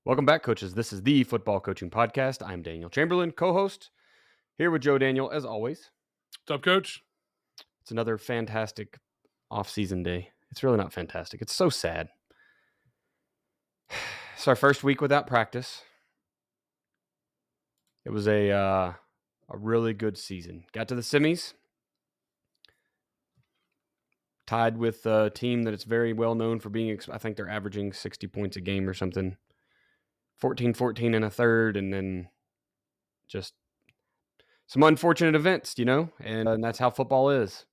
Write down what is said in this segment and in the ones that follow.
Welcome back, coaches. This is the Football Coaching Podcast. I'm Daniel Chamberlain, co-host, here with Joe Daniel, as always. What's up, Coach? It's another fantastic off-season day. It's really not fantastic. It's so sad. It's our first week without practice. It was a really good season. Got to the semis. Tied with a team that is very well known for being, I think they're averaging 60 points a game or something. 14-14 in a third, and then just some unfortunate events, and that's how football is.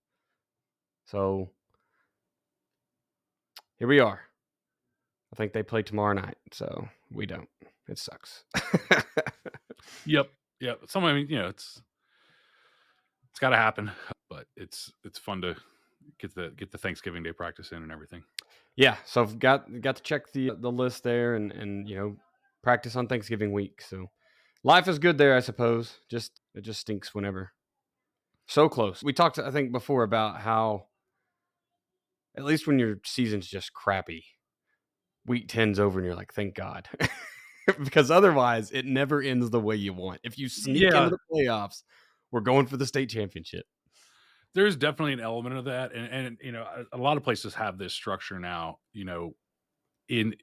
So here we are. I think they play tomorrow night, so we don't. It sucks. Yep. Some, it's got to happen, but it's fun to get the Thanksgiving Day practice in and everything. Yeah, so I've got to check the list there and practice on Thanksgiving week. So life is good there, I suppose. It just stinks whenever. So close. We talked, I think, before about how at least when your season's just crappy, week 10's over and you're like, thank God. Because otherwise it never ends the way you want. If you sneak into the playoffs, we're going for the state championship. There's definitely an element of that. And a lot of places have this structure now, in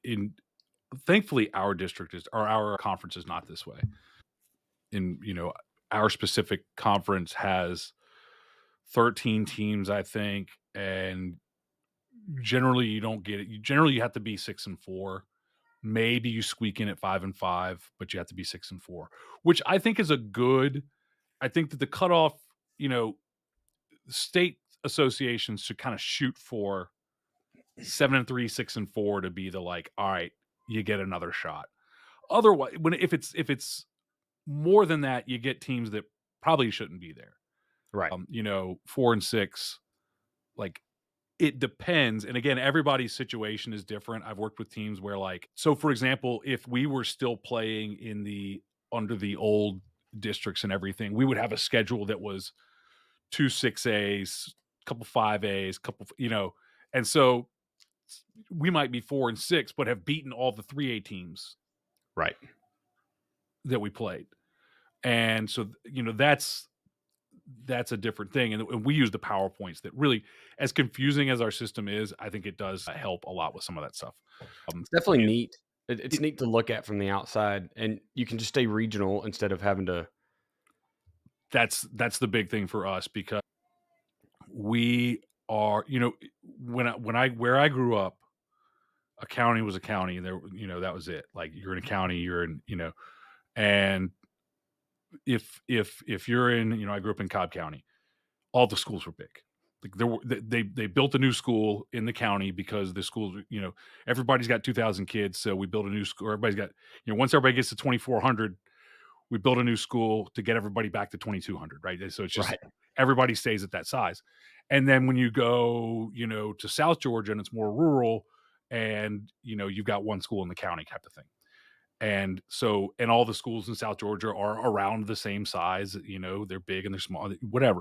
thankfully our district our conference is not this way. Our specific conference has 13 teams, I think, and generally you don't get it. Generally you have to be 6-4. Maybe you squeak in at 5-5, but you have to be 6-4, which I think is I think that the cutoff, state associations should kind of shoot for 7-3, 6-4 to be the like, all right, you get another shot. Otherwise, if it's more than that, you get teams that probably shouldn't be there. Right. 4-6, like, it depends. And again, everybody's situation is different. I've worked with teams where, so for example, if we were still playing under the old districts and everything, we would have a schedule that was 2 6As, couple 5As, and so we might be 4-6, but have beaten all the 3A teams. Right. That we played. And so, that's a different thing. And we use the PowerPoints that really, as confusing as our system is, I think it does help a lot with some of that stuff. It's definitely neat. It's neat to look at from the outside, and you can just stay regional instead of having to. That's the big thing for us, because we are, where I grew up, a county was a county. There, that was it. Like, you're in a county, you're in, and if you're in, I grew up in Cobb County, all the schools were big. Like, they built a new school in the county because the schools, everybody's got 2,000 kids, so we built a new school. Everybody's got, once everybody gets to 2,400, we build a new school to get everybody back to 2,200, right? So it's just everybody stays at that size. And then when you go, to South Georgia and it's more rural, and you've got one school in the county type of thing. And so, and all the schools in South Georgia are around the same size, they're big and they're small, whatever.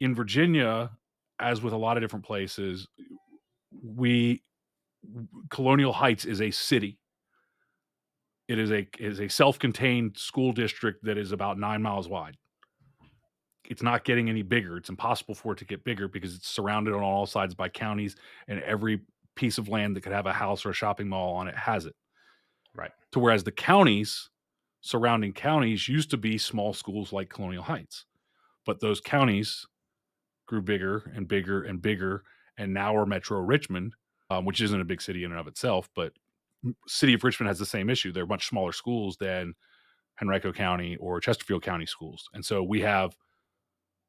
In Virginia, as with a lot of different places, Colonial Heights is a city. It is a self-contained school district that is about 9 miles wide. It's not getting any bigger. It's impossible for it to get bigger because it's surrounded on all sides by counties, and every piece of land that could have a house or a shopping mall on it has it. Right. To whereas the counties, surrounding counties, used to be small schools like Colonial Heights, but those counties grew bigger and bigger and bigger, and now we're Metro Richmond, which isn't a big city in and of itself, but city of Richmond has the same issue. They're much smaller schools than Henrico County or Chesterfield County schools. And so we have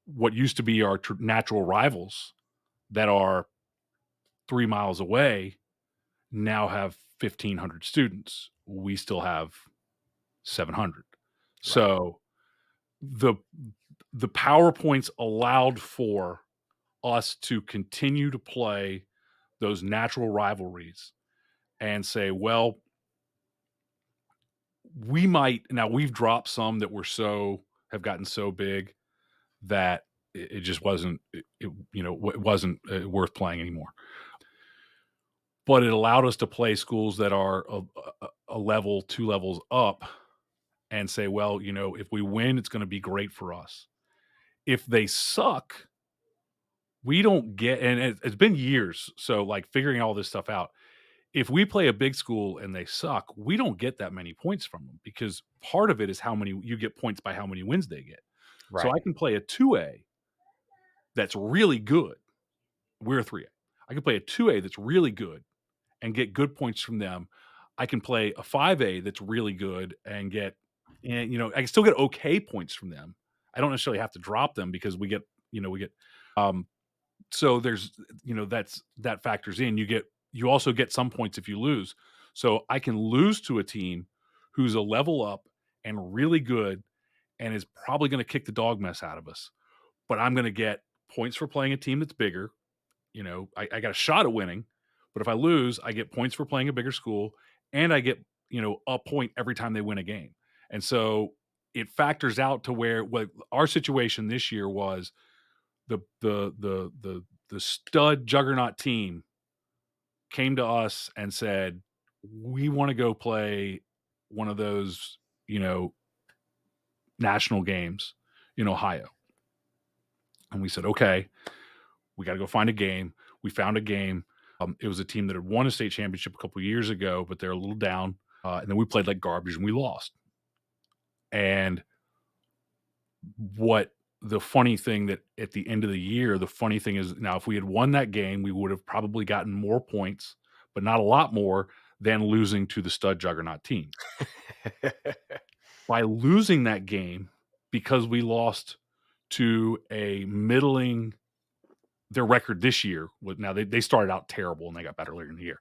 what used to be our natural rivals that are 3 miles away now have 1,500 students. We still have 700. Right. So the PowerPoints allowed for us to continue to play those natural rivalries and say, well, we've dropped some that have gotten so big that it just wasn't, it wasn't worth playing anymore. But it allowed us to play schools that are a level, 2 levels up and say, well, if we win, it's going to be great for us. If they suck, we don't get, and it's been years. So like figuring all this stuff out, if we play a big school and they suck, we don't get that many points from them because part of it is how many you get points by how many wins they get. So Right. I can play a 2A that's really good. We're a 3A. I can play a 2A that's really good and get good points from them. I can play a 5A that's really good and get, and I can still get okay points from them. I don't necessarily have to drop them because we get, um, so there's, that factors in. You also get some points if you lose. So I can lose to a team who's a level up and really good and is probably going to kick the dog mess out of us. But I'm going to get points for playing a team that's bigger. I got a shot at winning, but if I lose, I get points for playing a bigger school and I get, a point every time they win a game. And so it factors out to where what our situation this year was the stud juggernaut team came to us and said, we want to go play one of those, national games in Ohio. And we said, okay, we got to go find a game. We found a game. It was a team that had won a state championship a couple of years ago, but they're a little down. And then we played like garbage and we lost. And what the funny thing that at the end of the year, the funny thing is now if we had won that game, we would have probably gotten more points, but not a lot more than losing to the stud juggernaut team. By losing that game, because we lost to a middling, their record this year was now they started out terrible and they got better later in the year.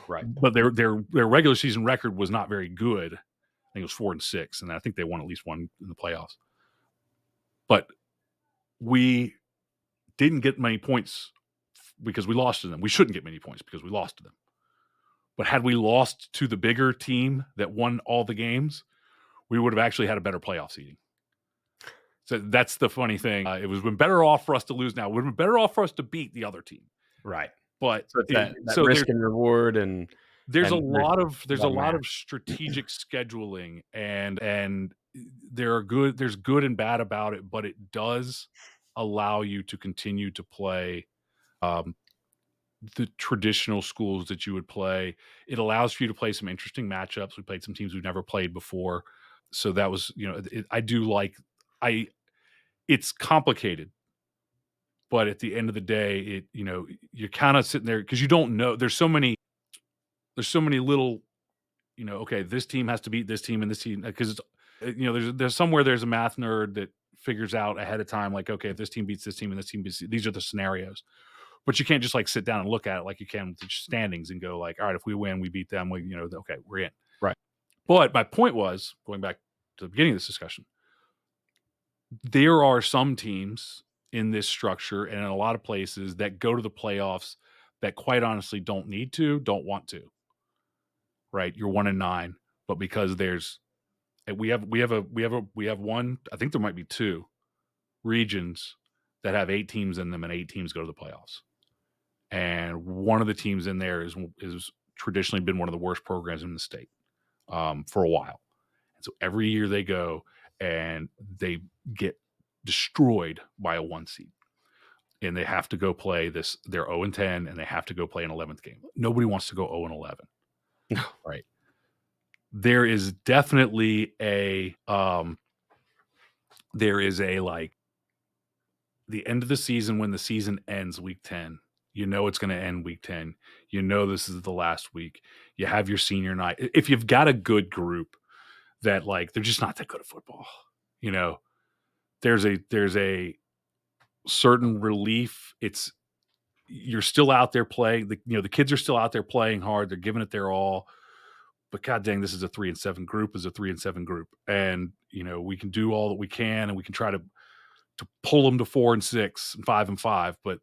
Right. But their regular season record was not very good. I think it was 4-6, and I think they won at least one in the playoffs. But we didn't get many points because we lost to them. We shouldn't get many points because we lost to them. But had we lost to the bigger team that won all the games, we would have actually had a better playoff seeding. So that's the funny thing. It was been better off for us to lose now. It would have been better off for us to beat the other team. Right. But So it's that risk and reward and there's a and lot of math. strategic scheduling and there's good and bad about it, but it does allow you to continue to play the traditional schools that you would play. It allows for you to play some interesting matchups. We played some teams we've never played before. So that was, I do like it's complicated, but at the end of the day, you're kind of sitting there because you don't know. There's so many little, okay, this team has to beat this team and this team because it's, there's somewhere there's a math nerd that figures out ahead of time, like, okay, if this team beats this team and this team beats, these are the scenarios. But you can't just like sit down and look at it like you can with the standings and go like, all right, if we win, we beat them, okay, we're in. Right. But my point was, going back to the beginning of this discussion, there are some teams in this structure and in a lot of places that go to the playoffs that quite honestly don't need to, don't want to. Right? You're 1-9, but because we have one, I think there might be two regions that have 8 teams in them and 8 teams go to the playoffs. And one of the teams in there is traditionally been one of the worst programs in the state for a while. And so every year they go and they get destroyed by a 1 seed. And they have to go play this. They're 0-10 and they have to go play an 11th game. Nobody wants to go 0-11. No. Right. There is definitely like the end of the season when the season ends week 10. It's going to end week 10. This is the last week. You have your senior night. If you've got a good group that like they're just not that good at football, there's a certain relief. You're still out there playing. The kids are still out there playing hard. They're giving it their all. But god dang, this is a 3-7 group. And we can do all that we can, and we can try to pull them to 4-6 and 5-5. But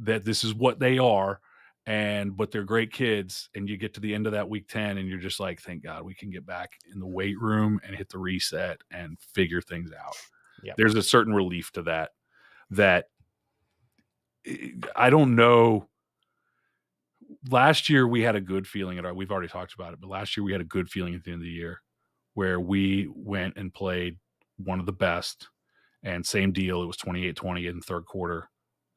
that this is what they are, but they're great kids. And you get to the end of that week 10, and you're just like, thank God we can get back in the weight room and hit the reset and figure things out. Yep. There's a certain relief to that I don't know. last year we had a good feeling we've already talked about it, but last year we had a good feeling at the end of the year where we went and played one of the best, and same deal. It was 28-20 in the third quarter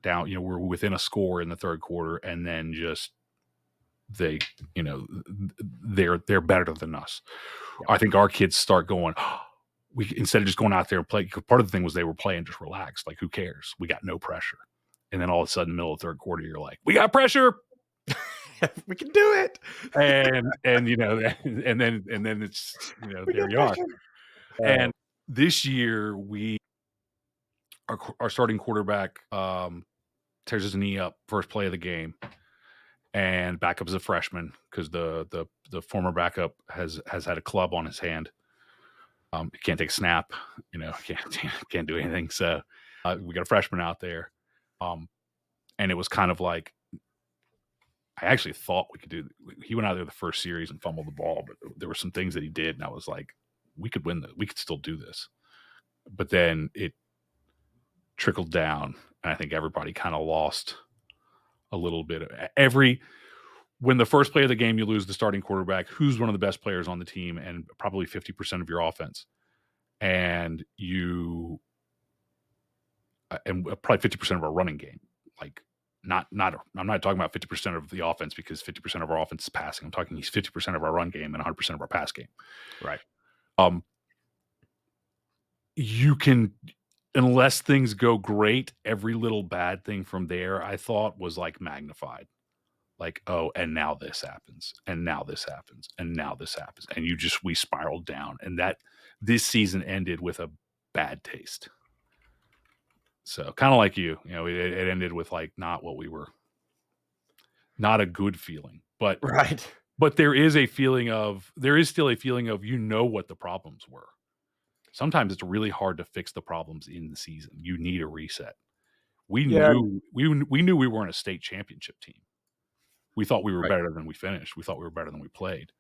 down, we're within a score in the third quarter, and then just they, they're better than us. Yeah. I think our kids start going, we, instead of just going out there and playing, part of the thing was they were playing just relaxed. Like, who cares? We got no pressure. And then all of a sudden, middle of the third quarter, you're like, we got pressure. We can do it. And and then it's, We there got you are. pressure. And this year our starting quarterback tears his knee up first play of the game, and backup is a freshman because the former backup has had a club on his hand. He can't take a snap, can't do anything. So we got a freshman out there, and it was kind of like, I actually thought we could do. He went out there the first series and fumbled the ball, but there were some things that he did, and I was like, we could win this. We could still do this. But then it trickled down, and I think everybody kind of lost a little bit. When the first play of the game, you lose the starting quarterback, who's one of the best players on the team, and probably 50% of your offense, and probably 50% of our running game. Like, I'm not talking about 50% of the offense, because 50% of our offense is passing. I'm talking he's 50% of our run game and 100% of our pass game. Right. You can, unless things go great, every little bad thing from there, I thought, was like magnified. Like, oh, and now this happens, and now this happens, and now this happens. And we spiraled down. And this season ended with a bad taste. So kind of like it ended with like not a good feeling. But Right. But there is still a feeling of, what the problems were. Sometimes it's really hard to fix the problems in the season. You need a reset. We Yeah. knew we weren't a state championship team. We thought we were Right. better than we finished. We thought we were better than we played.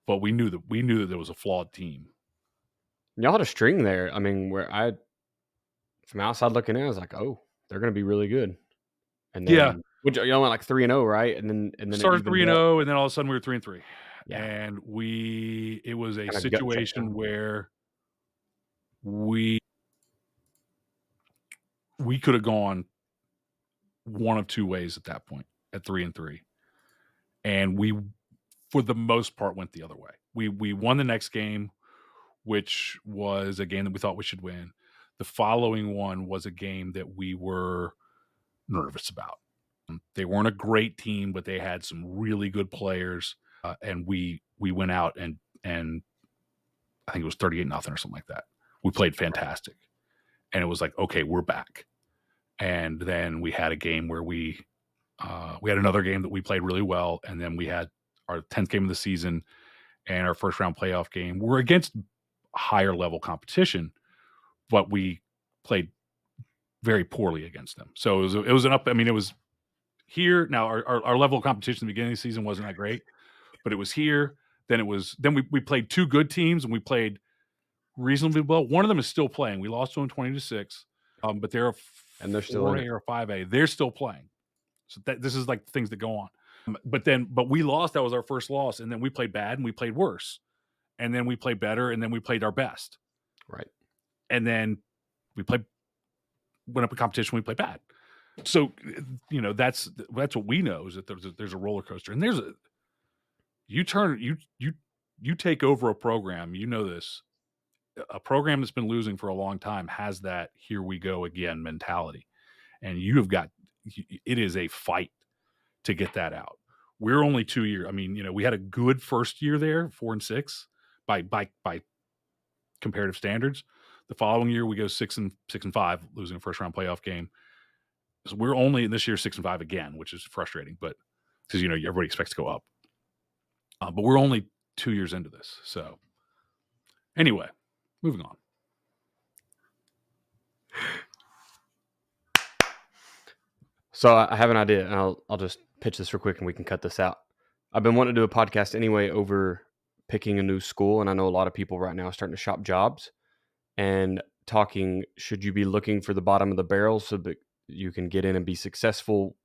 But we knew that there was a flawed team. Y'all had a string there. I mean, from outside looking in, I was like, oh, they're going to be really good. And Yeah, then y'all went like 3-0, right? And then it started evened 3-0, up. and then all of a sudden we were 3-3. Yeah. And it was a Kind of gut check situation down. where we could have gone one of two ways at that point at 3-3. And we, for the most part, went the other way. We won the next game, which was a game that we thought we should win. The following one was a game that we were nervous about. They weren't a great team, but they had some really good players, and we went out and I think it was 38-0 or something like that. We played fantastic, and it was like, okay, we're back. And then we had a game where we had another game that we played really well, and then we had our 10th game of the season and our first round playoff game. We're against higher level competition, but we played very poorly against them. So it was it was here. Now our level of competition at the beginning of the season wasn't that great, but it was here. Then we played two good teams, and we played reasonably well. One of them is still playing. We lost to them 20-6, but they're a And they're still in 4A it. or a 5A. They're still playing. So this is like things that go on. But we lost. That was our first loss, and then we played bad, and we played worse, and then we played better, and then we played our best, Right. and then we went up in competition. We played bad. So that's what we know, is that there's a roller coaster, and you take over a program. This, a program that's been losing for a long time has that here we go again mentality, and it is a fight to get that out. We're only 2 years. I mean, we had a good first year there, 4-6 by comparative standards. The following year we go 6-5, losing a first round playoff game. So we're only in this year 6-5 again, which is frustrating, but because everybody expects to go up. But we're only 2 years into this. So anyway, moving on. So I have an idea, and I'll just pitch this real quick, and we can cut this out. I've been wanting to do a podcast anyway over picking a new school, and I know a lot of people right now are starting to shop jobs and talking, should you be looking for the bottom of the barrel so that you can get in and be successful,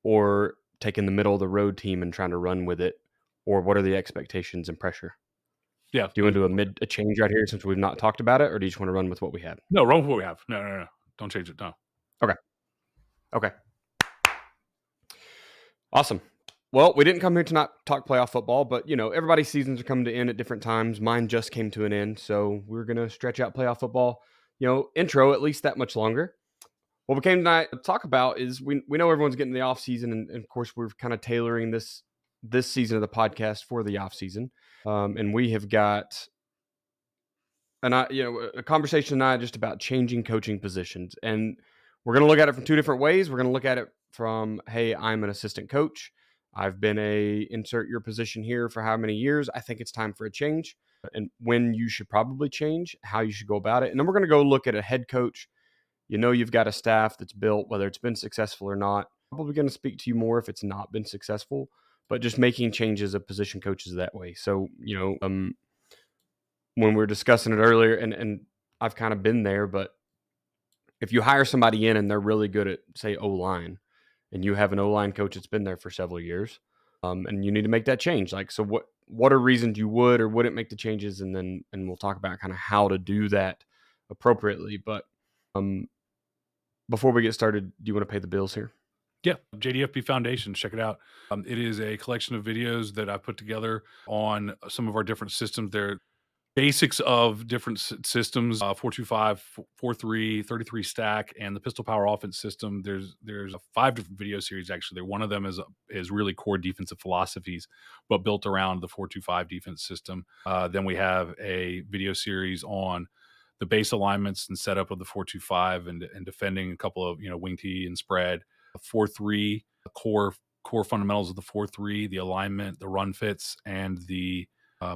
or taking the middle of the road team and trying to run with it, or what are the expectations and pressure? Yeah. Do you want to do a change right here since we've not talked about it, or do you just want to run with what we have? No, run with what we have. No. Don't change it. No. Okay. Awesome. Well, we didn't come here to not talk playoff football, but everybody's seasons are coming to end at different times. Mine just came to an end, so we're gonna stretch out playoff football, intro at least that much longer. What we came tonight to talk about is we know everyone's getting the off season, and of course we're kind of tailoring this season of the podcast for the off season, and we have got a conversation tonight just about changing coaching positions, and we're going to look at it from two different ways. We're going to look at it from, hey, I'm an assistant coach. I've been insert your position here for how many years. I think it's time for a change, and when you should probably change, how you should go about it. And then we're going to go look at a head coach. You've got a staff that's built, whether it's been successful or not. Probably going to speak to you more if it's not been successful, but just making changes of position coaches that way. So, when we were discussing it earlier, and I've kind of been there, but if you hire somebody in and they're really good at, say, O-line, and you have an O-line coach that's been there for several years, and you need to make that change. Like, so what are reasons you would or wouldn't make the changes, and we'll talk about kind of how to do that appropriately. But before we get started, do you want to pay the bills here? Yeah, JDFB Foundation, check it out. It is a collection of videos that I put together on some of our different systems. They're basics of different systems, 4-2-5, 4-3, 33 stack, and the pistol power offense system. There's 5 different video series, actually. One of them is really core defensive philosophies, but built around the 4-2-5 defense system. Then we have a video series on the base alignments and setup of the 4-2-5 and defending a couple of, wing tee and spread. 4-3, core fundamentals of the 4-3, the alignment, the run fits, and the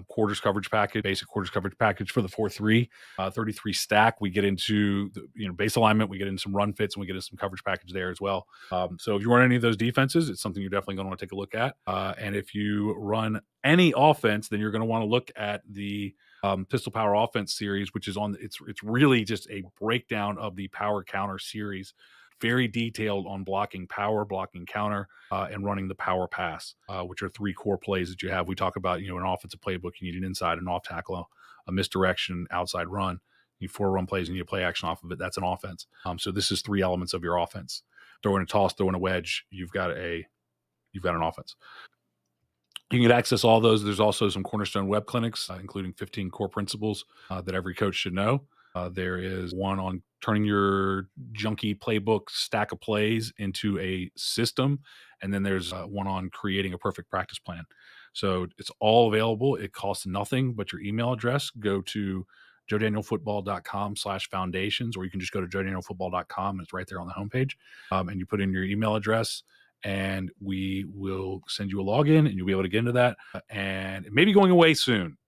quarters coverage package, basic quarters coverage package for the 4-3, 33 stack. We get into the base alignment, we get into some run fits, and we get into some coverage package there as well. So if you run any of those defenses, it's something you're definitely going to want to take a look at. And if you run any offense, then you're going to want to look at the pistol power offense series, which is it's really just a breakdown of the power counter series. Very detailed on blocking power, blocking counter, and running the power pass, which are 3 core plays that you have. We talk about, an offensive playbook. You need an inside, an off tackle, a misdirection, outside run. You need 4 run plays and you play action off of it. That's an offense. So this is 3 elements of your offense. Throwing a toss, throwing a wedge, you've got an offense. You can get access to all those. There's also some Cornerstone web clinics, including 15 core principles that every coach should know. There is one on turning your junky playbook stack of plays into a system. And then there's one on creating a perfect practice plan. So it's all available. It costs nothing but your email address. Go to joedanielfootball.com/foundations, or you can just go to joedanielfootball.com. And it's right there on the homepage. And you put in your email address, and we will send you a login, and you'll be able to get into that. And it may be going away soon,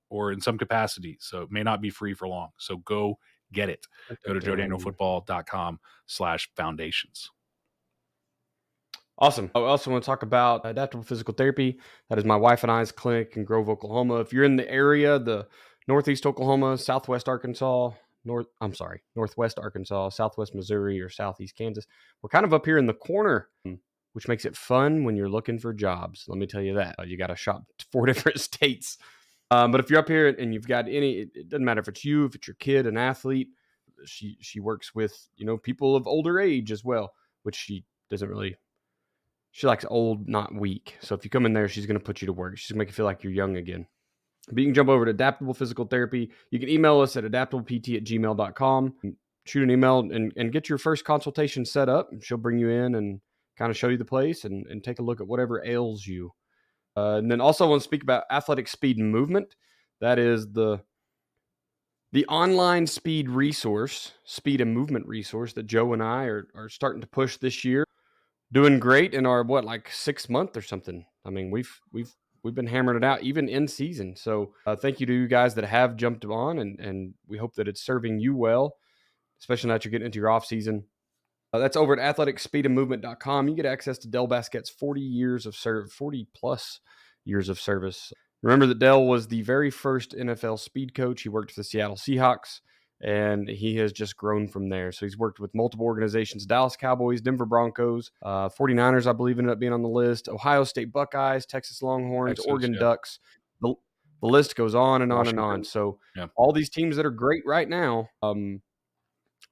or in some capacity, so it may not be free for long. So go get it. Go to joedanielfootball.com/foundations. Awesome. I also want to talk about adaptable physical therapy. That is my wife and I's clinic in Grove, Oklahoma. If you're in the area, the Northeast Oklahoma, Southwest Arkansas, Northwest Arkansas, Southwest Missouri, or Southeast Kansas, we're kind of up here in the corner, which makes it fun when you're looking for jobs. Let me tell you that. You got to shop 4 different states. But if you're up here and you've got it doesn't matter if it's you, if it's your kid, an athlete. She works with, people of older age as well, which she doesn't really. She likes old, not weak. So if you come in there, she's going to put you to work. She's going to make you feel like you're young again. But you can jump over to Adaptable Physical Therapy. You can email us at adaptablept@gmail.com. Shoot an email and get your first consultation set up. She'll bring you in and kind of show you the place and take a look at whatever ails you. And then also I want to speak about Athletic Speed and Movement. That is the online speed and movement resource that Joe and I are starting to push this year. Doing great in our 6th month or something. I mean, we've been hammering it out even in season. So thank you to you guys that have jumped on, and we hope that it's serving you well, especially now that you're getting into your off season. That's over at athleticSpeedandMovement.com. You get access to Dell Basquet's 40 plus years of service. Remember that Dell was the very first NFL speed coach. He worked for the Seattle Seahawks, and he has just grown from there. So he's worked with multiple organizations: Dallas Cowboys, Denver Broncos, 49ers, I believe, ended up being on the list, Ohio State Buckeyes, Texas Longhorns, Texas, Oregon yeah, Ducks. The list goes on and on and on. Washington, So yeah. all these teams that are great right now, I'm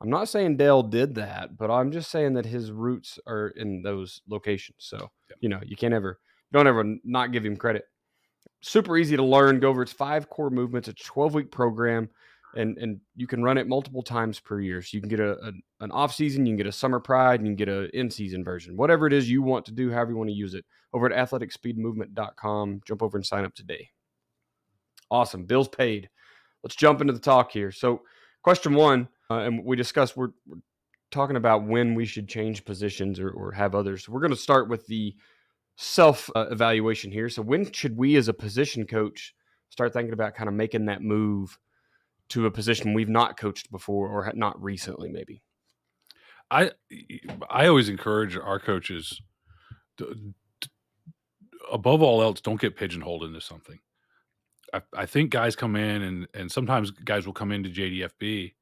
not saying Dale did that, but I'm just saying that his roots are in those locations. So, Yeah. you can't ever, don't ever not give him credit. Super easy to learn. Go over its 5 core movements. It's a 12-week program, and you can run it multiple times per year. So you can get an off season, you can get a summer pride, and you can get an in season version. Whatever it is you want to do, however you want to use it. Over at athleticspeedmovement.com. Jump over and sign up today. Awesome. Bills paid. Let's jump into the talk here. So, question one, and we discussed we're talking about when we should change positions or have others. So we're going to start with the self evaluation here. So, when should we as a position coach start thinking about kind of making that move to a position we've not coached before or not recently, maybe? I I always encourage our coaches to, above all else, don't get pigeonholed into something. I think guys come in and sometimes guys will come into JDFB.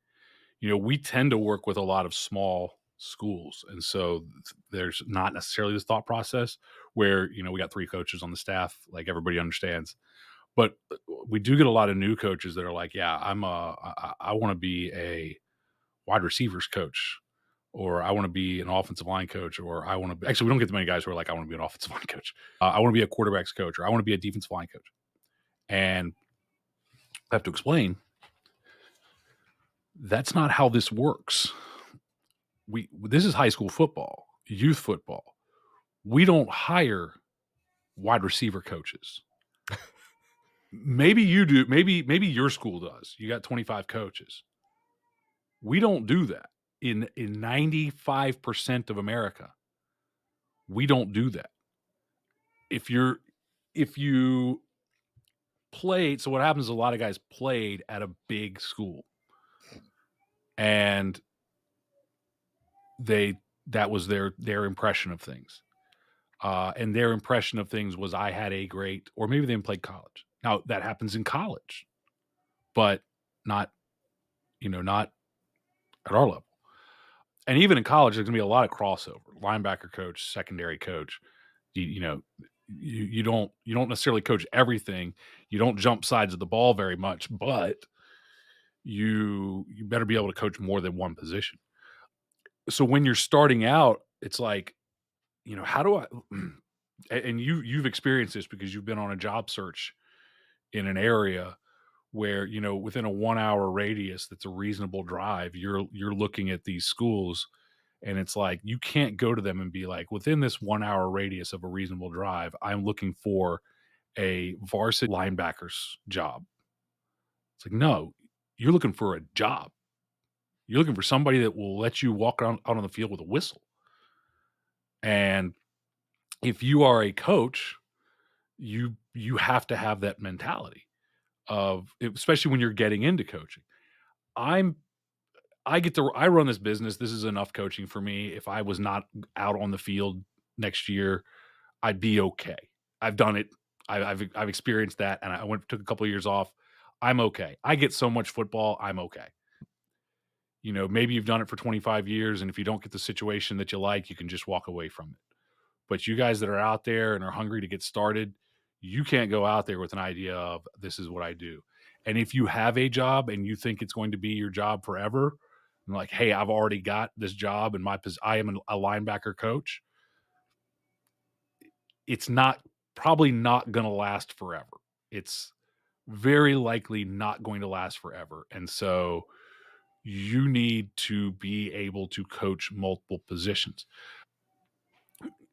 We tend to work with a lot of small schools, and so there's not necessarily this thought process where we got 3 coaches on the staff, like everybody understands. But we do get a lot of new coaches that are like, yeah, I want to be a wide receivers coach, or I want to be an offensive line coach, or I want to be, actually, we don't get too many guys who are like, I want to be an offensive line coach. I want to be a quarterbacks coach, or I want to be a defensive line coach. And I have to explain that's not how this works. This is high school football, youth football. We don't hire wide receiver coaches. Maybe you do. Maybe your school does. You got 25 coaches. We don't do that. In 95% of America, we don't do that. If you played, so what happens is a lot of guys played at a big school, and that was their impression of things. And their impression of things was I had a great, or maybe they played college. Now that happens in college, but not not at our level. And even in college, there's gonna be a lot of crossover. Linebacker coach, secondary coach. You don't necessarily coach everything. You don't jump sides of the ball very much, but you better be able to coach more than one position. So when you're starting out, it's like, how do I and you've experienced this because you've been on a job search in an area where, within a 1-hour radius that's a reasonable drive, you're looking at these schools, and it's like you can't go to them and be like, within this 1-hour radius of a reasonable drive, I'm looking for a varsity linebacker's job. It's like, no, you're looking for a job. You're looking for somebody that will let you walk out on the field with a whistle. And if you are a coach, you have to have that mentality of, especially when you're getting into coaching. I'm I run this business. This is enough coaching for me. If I was not out on the field next year, I'd be okay. I've done it. I've experienced that, and I took a couple of years off. I'm okay. I get so much football. I'm okay. Maybe you've done it for 25 years, and if you don't get the situation that you like, you can just walk away from it. But you guys that are out there and are hungry to get started, you can't go out there with an idea of this is what I do. And if you have a job and you think it's going to be your job forever, and like, hey, I've already got this job and I am a linebacker coach, it's probably not going to last forever. It's very likely not going to last forever. And so you need to be able to coach multiple positions.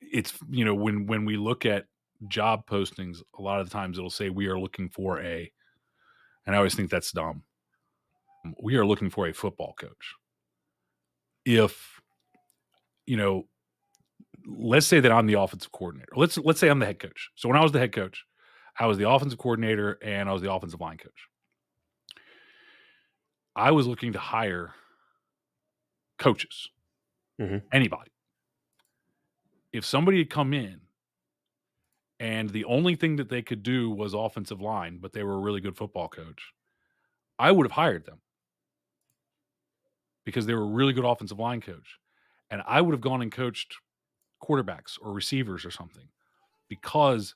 It's, when we look at job postings, a lot of the times it'll say we are looking for and I always think that's dumb. We are looking for a football coach. If, you know, let's say that I'm the offensive coordinator. Let's say I'm the head coach. So when I was the head coach, I was the offensive coordinator and I was the offensive line coach. I was looking to hire coaches, anybody. If somebody had come in and the only thing that they could do was offensive line, but they were a really good football coach, I would have hired them. because they were a really good offensive line coach. And I would have gone and coached quarterbacks or receivers or something because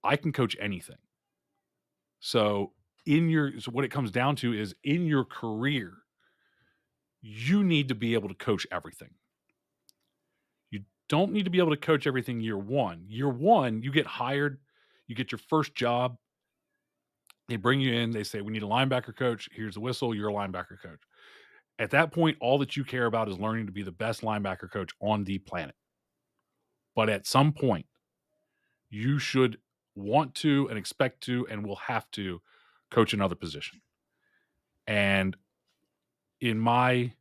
I can coach anything. So what it comes down to is in your career, you need to be able to coach everything. You don't need to be able to coach everything year one. Year one, you get hired, you get your first job. They bring you in, they say, we need a linebacker coach. Here's the whistle, you're a linebacker coach. At that point, all that you care about is learning to be the best linebacker coach on the planet. But at some point, you should want to and expect to and will have to coach another position. And I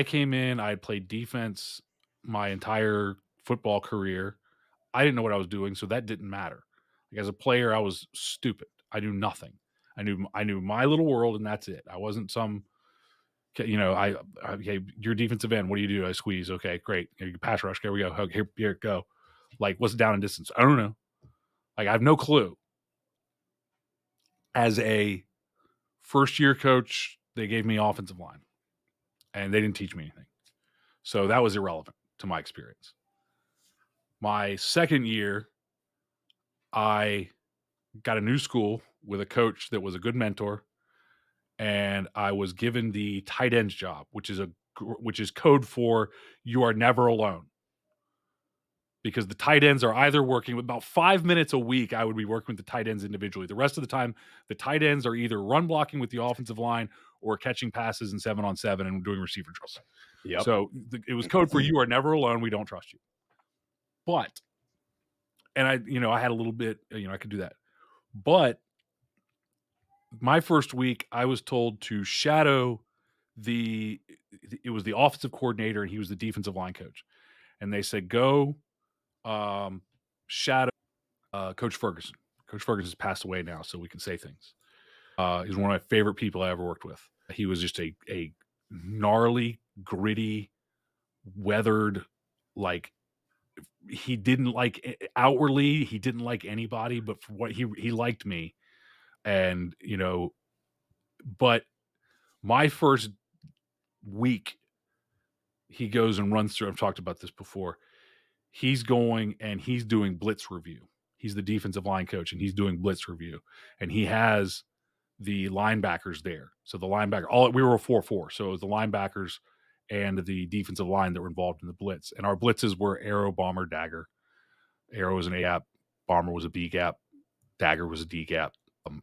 came in, I had played defense my entire football career. I didn't know what I was doing, so that didn't matter. Like, as a player, I was stupid. I knew nothing. I knew my little world, and that's it. I wasn't some, okay, you're defensive end. What do you do? I squeeze. Okay, great. You pass rush. Here we go. Hug. Here, go. Like, what's down and distance? I don't know. Like, I have no clue. As a first year coach, they gave me offensive line, and they didn't teach me anything. So that was irrelevant to my experience. My second year, I got a new school with a coach that was a good mentor, and I was given the tight ends job, which is code for you are never alone. Because the tight ends are either working with about 5 minutes a week, I would be working with the tight ends individually. The rest of the time, the tight ends are either run blocking with the offensive line or catching passes in 7-on-7 and doing receiver drills. Yep. So it was code for you are never alone. We don't trust you. But, and I had a little bit, I could do that. But my first week, I was told to shadow it was the offensive coordinator and he was the defensive line coach. And they said, go shadow Coach Ferguson. Coach Ferguson has passed away now, so we can say things. He's one of my favorite people I ever worked with. He was just a gnarly, gritty, weathered, like, he didn't like outwardly, he didn't like anybody, but for what he liked me. And, but my first week, he goes and runs through, I've talked about this before. He's going and he's doing blitz review. He's the defensive line coach and he's doing blitz review. And he has the linebackers there. So the linebacker, we were a 4-4. So it was the linebackers and the defensive line that were involved in the blitz. And our blitzes were arrow, bomber, dagger. Arrow was an A gap, bomber was a B gap, dagger was a D gap,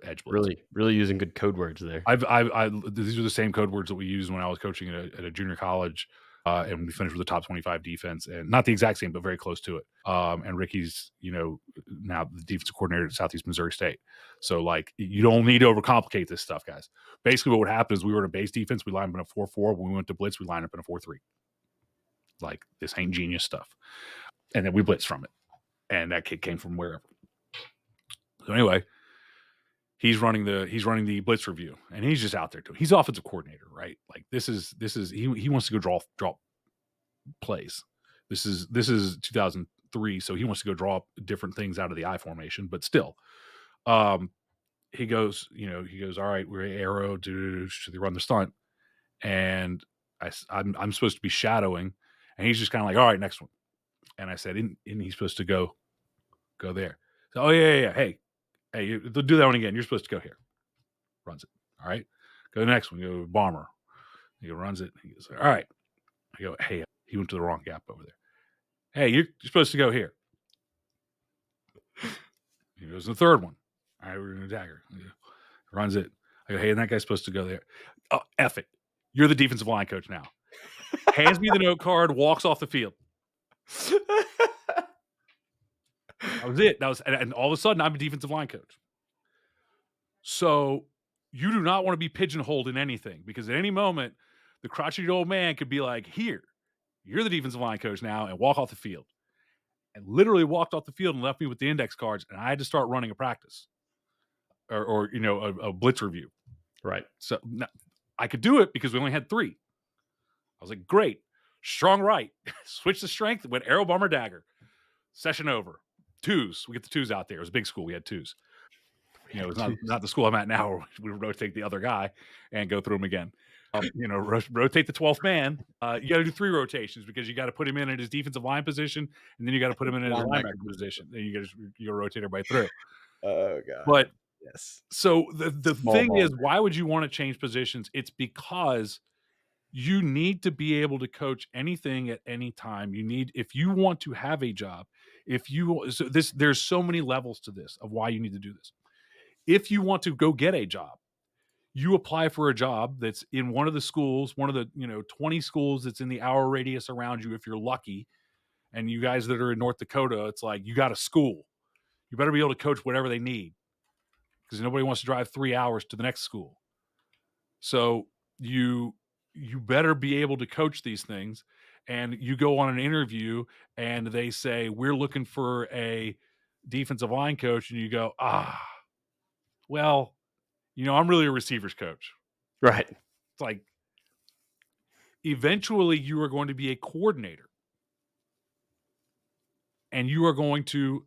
edge blitz. Really using good code words there. These are the same code words that we used when I was coaching at a junior college. And we finished with the top 25 defense, and not the exact same, but very close to it. And Ricky's, now the defensive coordinator at Southeast Missouri State. So, like, you don't need to overcomplicate this stuff, guys. Basically, what would happen is we were in a base defense. We lined up in a 4-4. When we went to blitz, we lined up in a 4-3. Like, this ain't genius stuff. And then we blitzed from it. And that kid came from wherever. So anyway, he's running the blitz review, and he's just out there too. He's offensive coordinator, right? Like, this is he wants to go draw plays. This is 2003, so he wants to go draw different things out of the I formation, but still, he goes, all right, we're arrow, should they run the stunt? And I'm supposed to be shadowing, and he's just kind of like, all right, next one. And I said, and he's supposed to go there. So, oh yeah. Hey, do that one again. You're supposed to go here. Runs it. All right. Go to the next one. Go bomber. He runs it. He goes, all right. I go, hey, he went to the wrong gap over there. Hey, you're supposed to go here. He goes to the third one. All right, we're going to dagger. He runs it. I go, hey, and that guy's supposed to go there. Oh, F it. You're the defensive line coach now. Hands me the note card, walks off the field. That was it. And all of a sudden, I'm a defensive line coach. So you do not want to be pigeonholed in anything, because at any moment, the crotchety old man could be like, here, you're the defensive line coach now, and walk off the field. And literally walked off the field and left me with the index cards, and I had to start running a practice or a blitz review. Right. So I could do it because we only had 3. I was like, great. Strong right. Switch the strength. Went arrow, bomber, dagger. Session over. 2s. We get the 2s out there. It was a big school. We had 2s. It's Jeez. not the school I'm at now where we rotate the other guy and go through him again. Rotate the 12th man. You got to do 3 rotations because you got to put him in at his defensive line position, and then you got to put him in at his Linebacker. linebacker position. Then you got to rotate everybody through. Oh god. But Yes. so the Small thing ball. is, why would you want to change positions? It's because you need to be able to coach anything at any time. If you want to have a job, if you so this there's so many levels to this of why you need to do this. If you want to go get a job, you apply for a job that's in one of the schools, one of the 20 schools that's in the hour radius around you if you're lucky. And you guys that are in North Dakota, it's like you got a school. You better be able to coach whatever they need because nobody wants to drive 3 hours to the next school. So you better be able to coach these things. And you go on an interview and they say, we're looking for a defensive line coach. And you go, well, I'm really a receivers coach. Right. It's like eventually you are going to be a coordinator and you are going to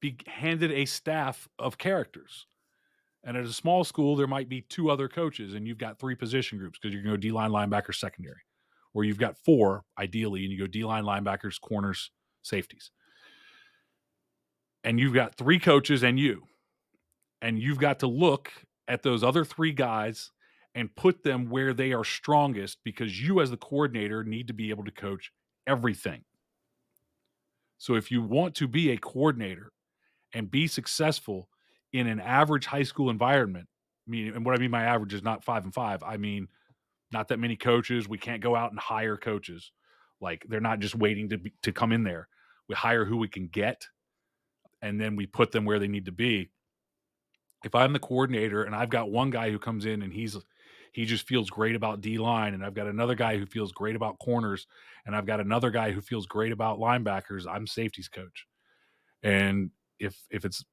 be handed a staff of characters. And at a small school, there might be 2 other coaches and you've got 3 position groups because you're going to go D-line, linebacker, secondary. Or you've got 4, ideally, and you go D-line, linebackers, corners, safeties. And you've got 3 coaches and you. And you've got to look at those other 3 guys and put them where they are strongest because you as the coordinator need to be able to coach everything. So if you want to be a coordinator and be successful in an average high school environment, and what I mean by average is not 5 and 5. I mean, not that many coaches. We can't go out and hire coaches. Like they're not just waiting to come in there. We hire who we can get, and then we put them where they need to be. If I'm the coordinator and I've got one guy who comes in and he just feels great about D-line, and I've got another guy who feels great about corners, and I've got another guy who feels great about linebackers, I'm safeties coach. And if it's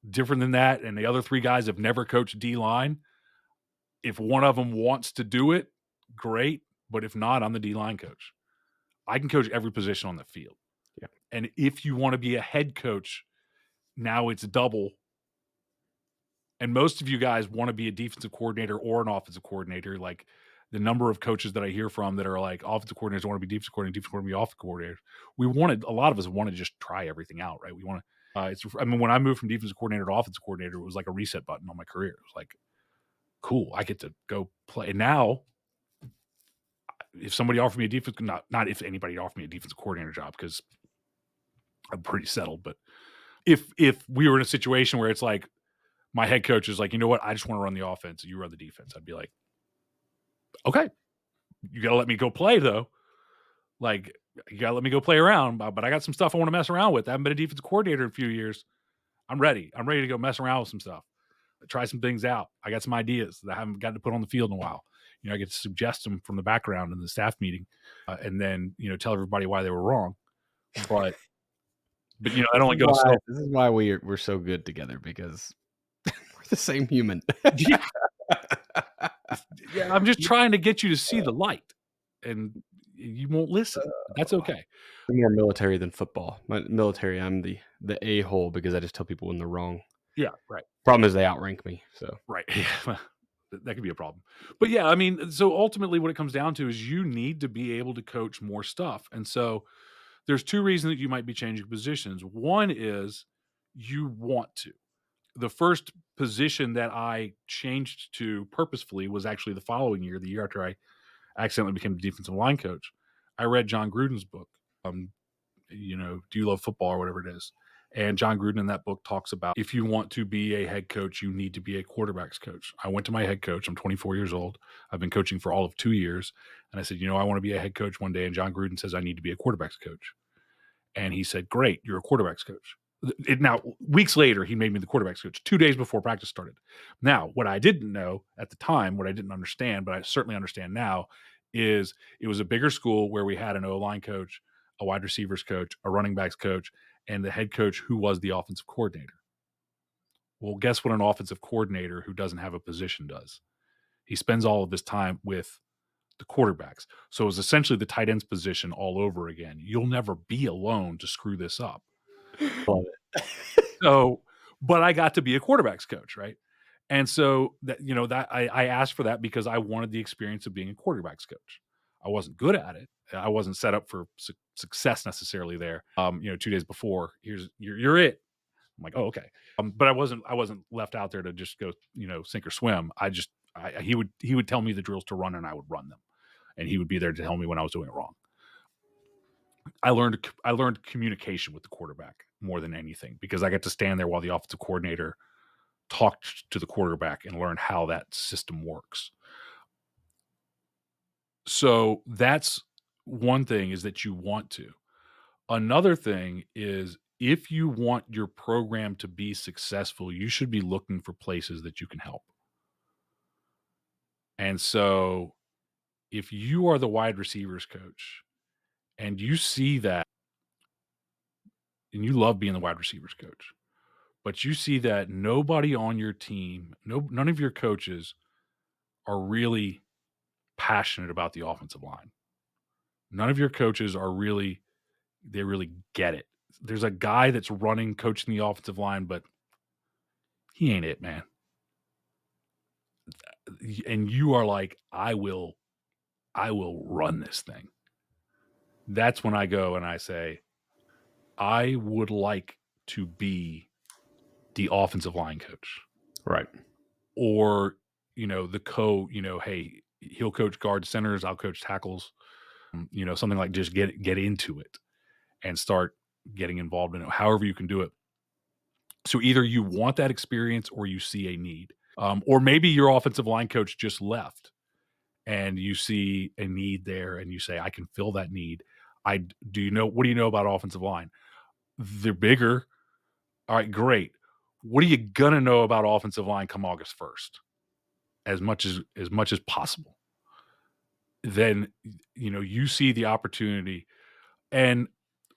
different than that and the other 3 guys have never coached D-line, if one of them wants to do it, great. But if not, I'm the D-line coach. I can coach every position on the field. Yeah. And if you want to be a head coach, now it's double. And most of you guys want to be a defensive coordinator or an offensive coordinator. Like the number of coaches that I hear from that are like offensive coordinators want to be defensive coordinator want to be offensive coordinators. A lot of us want to just try everything out, right? We want to, when I moved from defensive coordinator to offensive coordinator, it was like a reset button on my career. It was like, cool, I get to go play. And now, if somebody offered me a defense, not if anybody offered me a defensive coordinator job, because I'm pretty settled, but if we were in a situation where it's like my head coach is like, you know what, I just want to run the offense and you run the defense, I'd be like, okay, you got to let me go play though. Like, you got to let me go play around, but I got some stuff I want to mess around with. I haven't been a defensive coordinator in a few years. I'm ready to go mess around with some stuff. Try some things out. I got some ideas that I haven't gotten to put on the field in a while. I get to suggest them from the background in the staff meeting, and then tell everybody why they were wrong. But that only goes so. This is why we're so good together, because we're the same human. Yeah, I'm just trying to get you to see the light, and you won't listen. That's okay. I'm more military than football. Military, I'm the a-hole because I just tell people when they're wrong. Yeah, right. Problem is they outrank me. So right. Yeah. That could be a problem. But yeah, I mean, so ultimately what it comes down to is you need to be able to coach more stuff. And so there's 2 reasons that you might be changing positions. One is you want to. The first position that I changed to purposefully was actually the following year, the year after I accidentally became a defensive line coach. I read John Gruden's book, Do You Love Football or whatever it is. And John Gruden in that book talks about if you want to be a head coach, you need to be a quarterback's coach. I went to my head coach. I'm 24 years old. I've been coaching for all of 2 years. And I said, I want to be a head coach one day. And John Gruden says, I need to be a quarterback's coach. And he said, great, you're a quarterback's coach. Now, weeks later, he made me the quarterback's coach 2 days before practice started. Now, what I didn't know at the time, what I didn't understand, but I certainly understand now, is it was a bigger school where we had an O-line coach, a wide receivers coach, a running backs coach, and the head coach who was the offensive coordinator. Well, guess what an offensive coordinator who doesn't have a position does? He spends all of his time with the quarterbacks. So it was essentially the tight ends position all over again. You'll never be alone to screw this up. love it. So, but I got to be a quarterback's coach, right? And so that that I asked for that because I wanted the experience of being a quarterbacks coach. I wasn't good at it. I wasn't set up for success necessarily there. 2 days before, here's you're it. I'm like, oh, okay. But I wasn't left out there to just go, sink or swim. He would tell me the drills to run and I would run them. And he would be there to tell me when I was doing it wrong. I learned communication with the quarterback more than anything because I got to stand there while the offensive coordinator talked to the quarterback and learn how that system works. So that's one thing, is that you want to. Another thing is, if you want your program to be successful, you should be looking for places that you can help. And so if you are the wide receivers coach and you see that, and you love being the wide receivers coach, but you see that nobody on your team, none of your coaches are really passionate about the offensive line. None of your coaches are really, they really get it. There's a guy that's coaching the offensive line, but he ain't it, man. And you are like, I will run this thing. That's when I go and I say, I would like to be the offensive line coach. Right. Or, hey, he'll coach guard centers, I'll coach tackles. Something like, just get into it and start getting involved in it, however you can do it. So either you want that experience or you see a need. Or maybe your offensive line coach just left and you see a need there and you say, I can fill that need. What do you know about offensive line? They're bigger. All right, great. What are you gonna know about offensive line come August 1st? As much as possible. Then you see the opportunity. And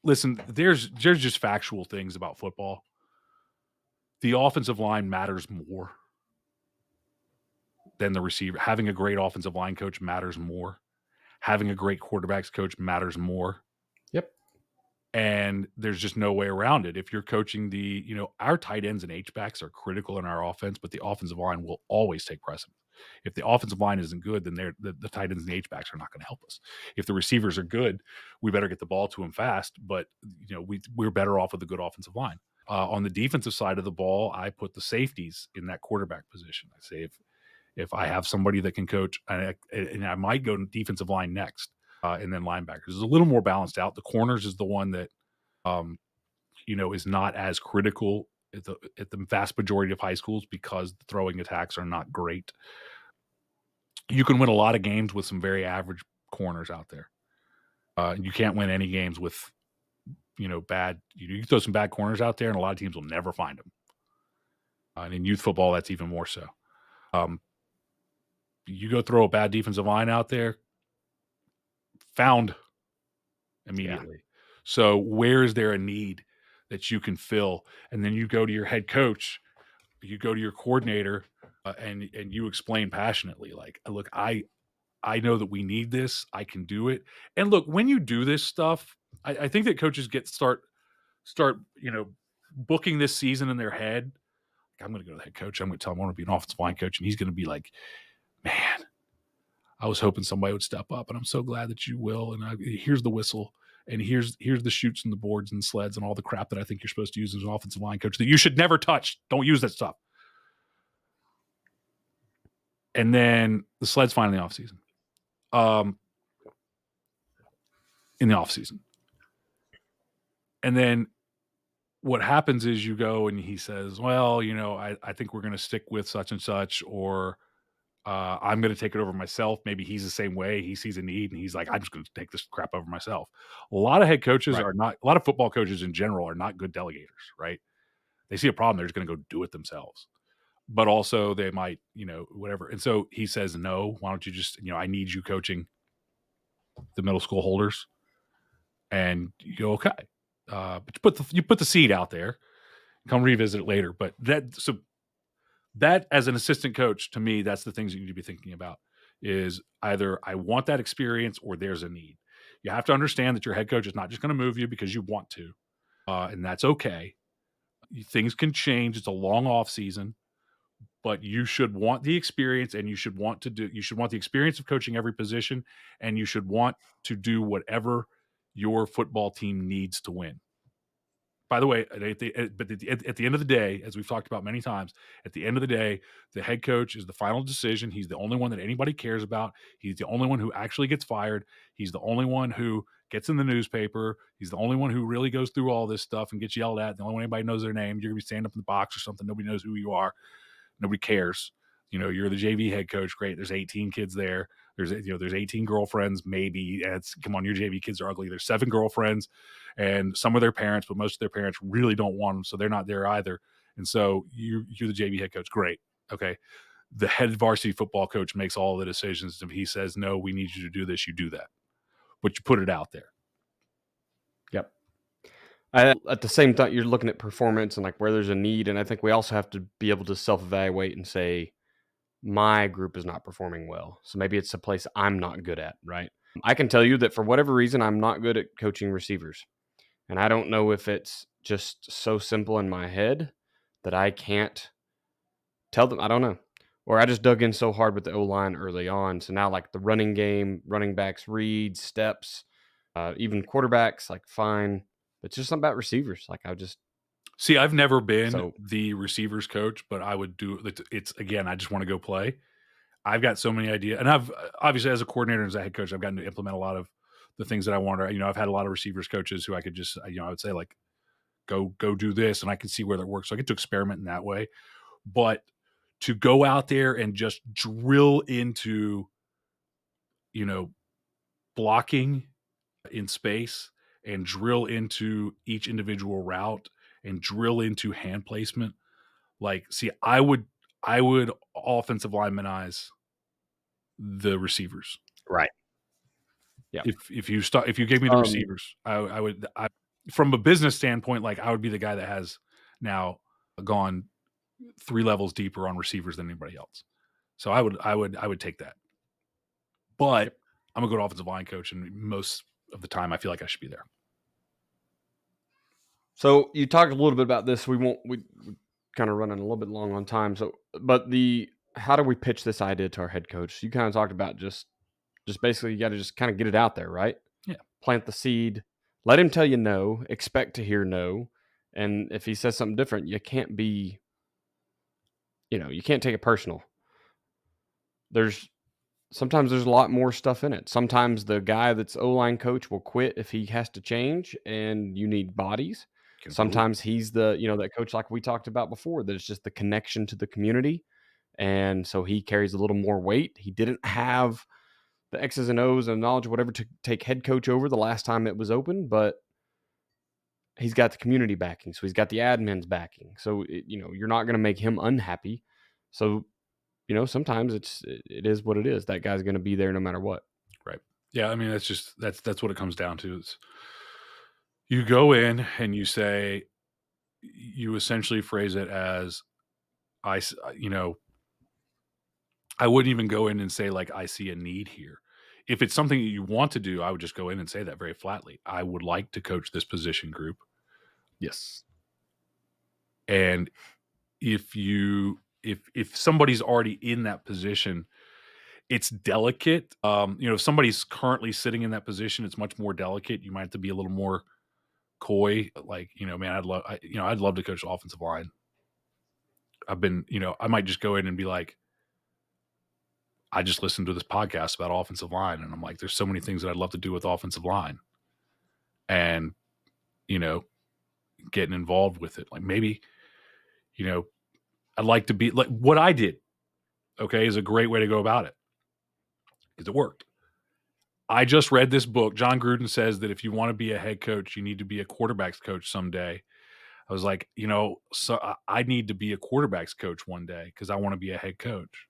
listen, there's just factual things about football. The offensive line matters more than the receiver. Having a great offensive line coach matters more. Having a great quarterbacks coach matters more. Yep. And there's just no way around it. If you're coaching our tight ends and H-backs are critical in our offense, but the offensive line will always take precedent. If the offensive line isn't good, then the tight ends and the H-backs are not going to help us. If the receivers are good, we better get the ball to them fast, but we're better off with a good offensive line. On the defensive side of the ball, I put the safeties in that quarterback position. I say, if I have somebody that can coach, and I might go to defensive line next, and then linebackers is a little more balanced out. The corners is the one that, is not as critical at the vast majority of high schools because the throwing attacks are not great. You can win a lot of games with some very average corners out there. You can't win any games with, bad. You throw some bad corners out there, and a lot of teams will never find them. And in youth football, that's even more so. You go throw a bad defensive line out there, found immediately. Yeah. So where is there a need that you can fill? And then you go to your head coach, you go to your coordinator, and you explain passionately, like, look, I know that we need this. I can do it. And look, when you do this stuff, I think that coaches start booking this season in their head. Like, I'm going to go to the head coach. I'm going to tell him I want to be an offensive line coach, and he's going to be like, man, I was hoping somebody would step up, and I'm so glad that you will. And here's the whistle, and here's the chutes and the boards and sleds and all the crap that I think you're supposed to use as an offensive line coach that you should never touch. Don't use that stuff. And then the sled's fine in the offseason. And then what happens is you go and he says, well, I think we're going to stick with such and such, or I'm going to take it over myself. Maybe he's the same way. He sees a need and he's like, I'm just going to take this crap over myself. A lot of head coaches are not, a lot of football coaches in general are not good delegators, right? They see a problem, they're just going to go do it themselves. But also they might, whatever. And so he says, no, why don't you just, I need you coaching the middle school holders. And you go, okay. But you put the seed out there, come revisit it later. But that as an assistant coach, to me, that's the things you need to be thinking about, is either I want that experience or there's a need. You have to understand that your head coach is not just going to move you because you want to, and that's okay. Things can change. It's a long off season, but you should want the experience, and you should want the experience of coaching every position, and you should want to do whatever your football team needs to win. By the way, at the end of the day, as we've talked about many times, at the end of the day, the head coach is the final decision. He's the only one that anybody cares about. He's the only one who actually gets fired. He's the only one who gets in the newspaper. He's the only one who really goes through all this stuff and gets yelled at. The only one anybody knows their name. You're gonna be standing up in the box or something. Nobody knows who you are. Nobody cares. You're the JV head coach. Great. There's 18 kids there. There's 18 girlfriends. Maybe come on, your JV kids are ugly. There's 7 girlfriends, and some of their parents, but most of their parents really don't want them, so they're not there either. And so you're the JV head coach. Great. Okay. The head varsity football coach makes all the decisions. If he says no, we need you to do this, you do that, but you put it out there. Yep. At the same time, you're looking at performance and like where there's a need, and I think we also have to be able to self-evaluate and say, my group is not performing well, so maybe it's a place I'm not good at, right? I can tell you that for whatever reason, I'm not good at coaching receivers, and I don't know if it's just so simple in my head that I can't tell them. I don't know, or I just dug in so hard with the O line early on, so now like the running game, running backs, reads, steps, even quarterbacks, like fine. It's just something about receivers. Like I just See, I've never been so the receivers coach, but I would do it. It's again, I just want to go play. I've got so many ideas, and I've obviously as a coordinator and as a head coach, I've gotten to implement a lot of the things that I want. I've had a lot of receivers coaches who I could just, I would say like, go do this, and I can see where that works. So I get to experiment in that way. But to go out there and just drill into, you know, blocking in space, and drill into each individual route, and drill into hand placement. Like, see, I would offensive linemanize the receivers. right, yeah. If you gave me the Um, receivers, I would from a business standpoint, like I would be the guy that has now gone 3 levels deeper on receivers than anybody else. So I would take that. But yep. I'm a good offensive line coach, and most of the time I feel like I should be there. So you talked a little bit about this. We kind of running a little bit long on time. So, but the how do we pitch this idea to our head coach? You kind of talked about just basically you got to just kind of get it out there, right? Yeah. Plant the seed, let him tell you no, expect to hear no, and if he says something different, you can't be, you can't take it personal. There's Sometimes there's a lot more stuff in it. Sometimes the guy that's O-line coach will quit if he has to change and you need bodies. Completely. Sometimes he's that coach like we talked about before, that it's just the connection to the community. And so he carries a little more weight. He didn't have the X's and O's and knowledge, whatever, to take head coach over the last time it was open, but he's got the community backing. So he's got the admin's backing. So, you're not going to make him unhappy. So, sometimes it is what it is. That guy's going to be there no matter what. Right. Yeah, I mean that's what it comes down to. Is you go in and you essentially phrase it as I wouldn't even go in and say like I see a need here. If it's something that you want to do, I would just go in and say that very flatly. I would like to coach this position group. Yes. And if somebody's already in that position, it's delicate. If somebody's currently sitting in that position, it's much more delicate. You might have to be a little more coy. Like, man, I'd love to coach the offensive line. I might just go in and be like, I just listened to this podcast about offensive line, and I'm like, there's so many things that I'd love to do with offensive line, and you know, getting involved with it. Like maybe, I'd like to be like what I did. Okay, is a great way to go about it because it worked. I just read this book. John Gruden says that if you want to be a head coach, you need to be a quarterback's coach someday. I was like, so I need to be a quarterback's coach one day because I want to be a head coach.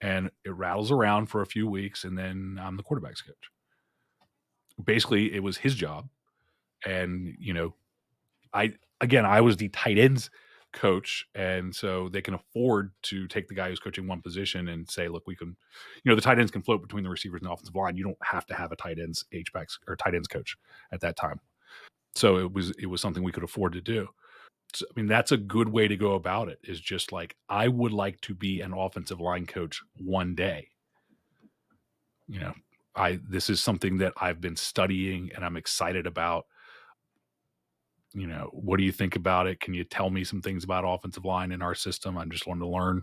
And it rattles around for a few weeks, and then I'm the quarterback's coach. Basically, it was his job. And, I was the tight ends coach. And so they can afford to take the guy who's coaching one position and say, look, we can, the tight ends can float between the receivers and the offensive line. You don't have to have a tight ends H-backs or tight ends coach at that time. So it was something we could afford to do. So, I mean, that's a good way to go about it, is just like, I would like to be an offensive line coach one day. You know, this is something that I've been studying and I'm excited about. You know, what do you think about it? Can you tell me some things about offensive line in our system? I just wanted to learn.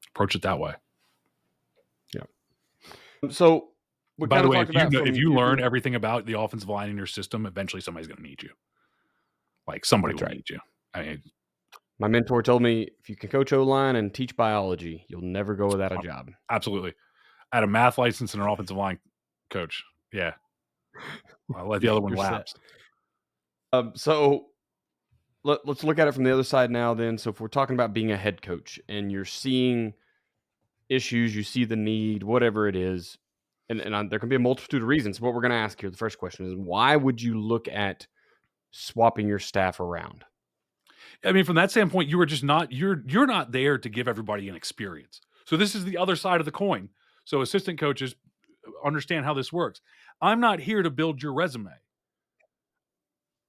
Approach it that way. Yeah. So we By kind the of way, talked about if from you learn your. everything about the offensive line in your system, eventually somebody's going to need you. Like, somebody That's will right. need you. I mean, My mentor told me if you can coach O-line and teach biology, you'll never go without a job. absolutely. I had a math license and an offensive line coach. Yeah. I'll let the other one You're set. lapse. So let's look at it from the other side now then. So if we're talking about being a head coach and you're seeing issues, you see the need, whatever it is, and there can be a multitude of reasons. What we're going to ask here, the first question is, why would you look at swapping your staff around? I mean, from that standpoint, you are just not you're not there to give everybody an experience. So this is the other side of the coin. So assistant coaches understand how this works. I'm not here to build your resume.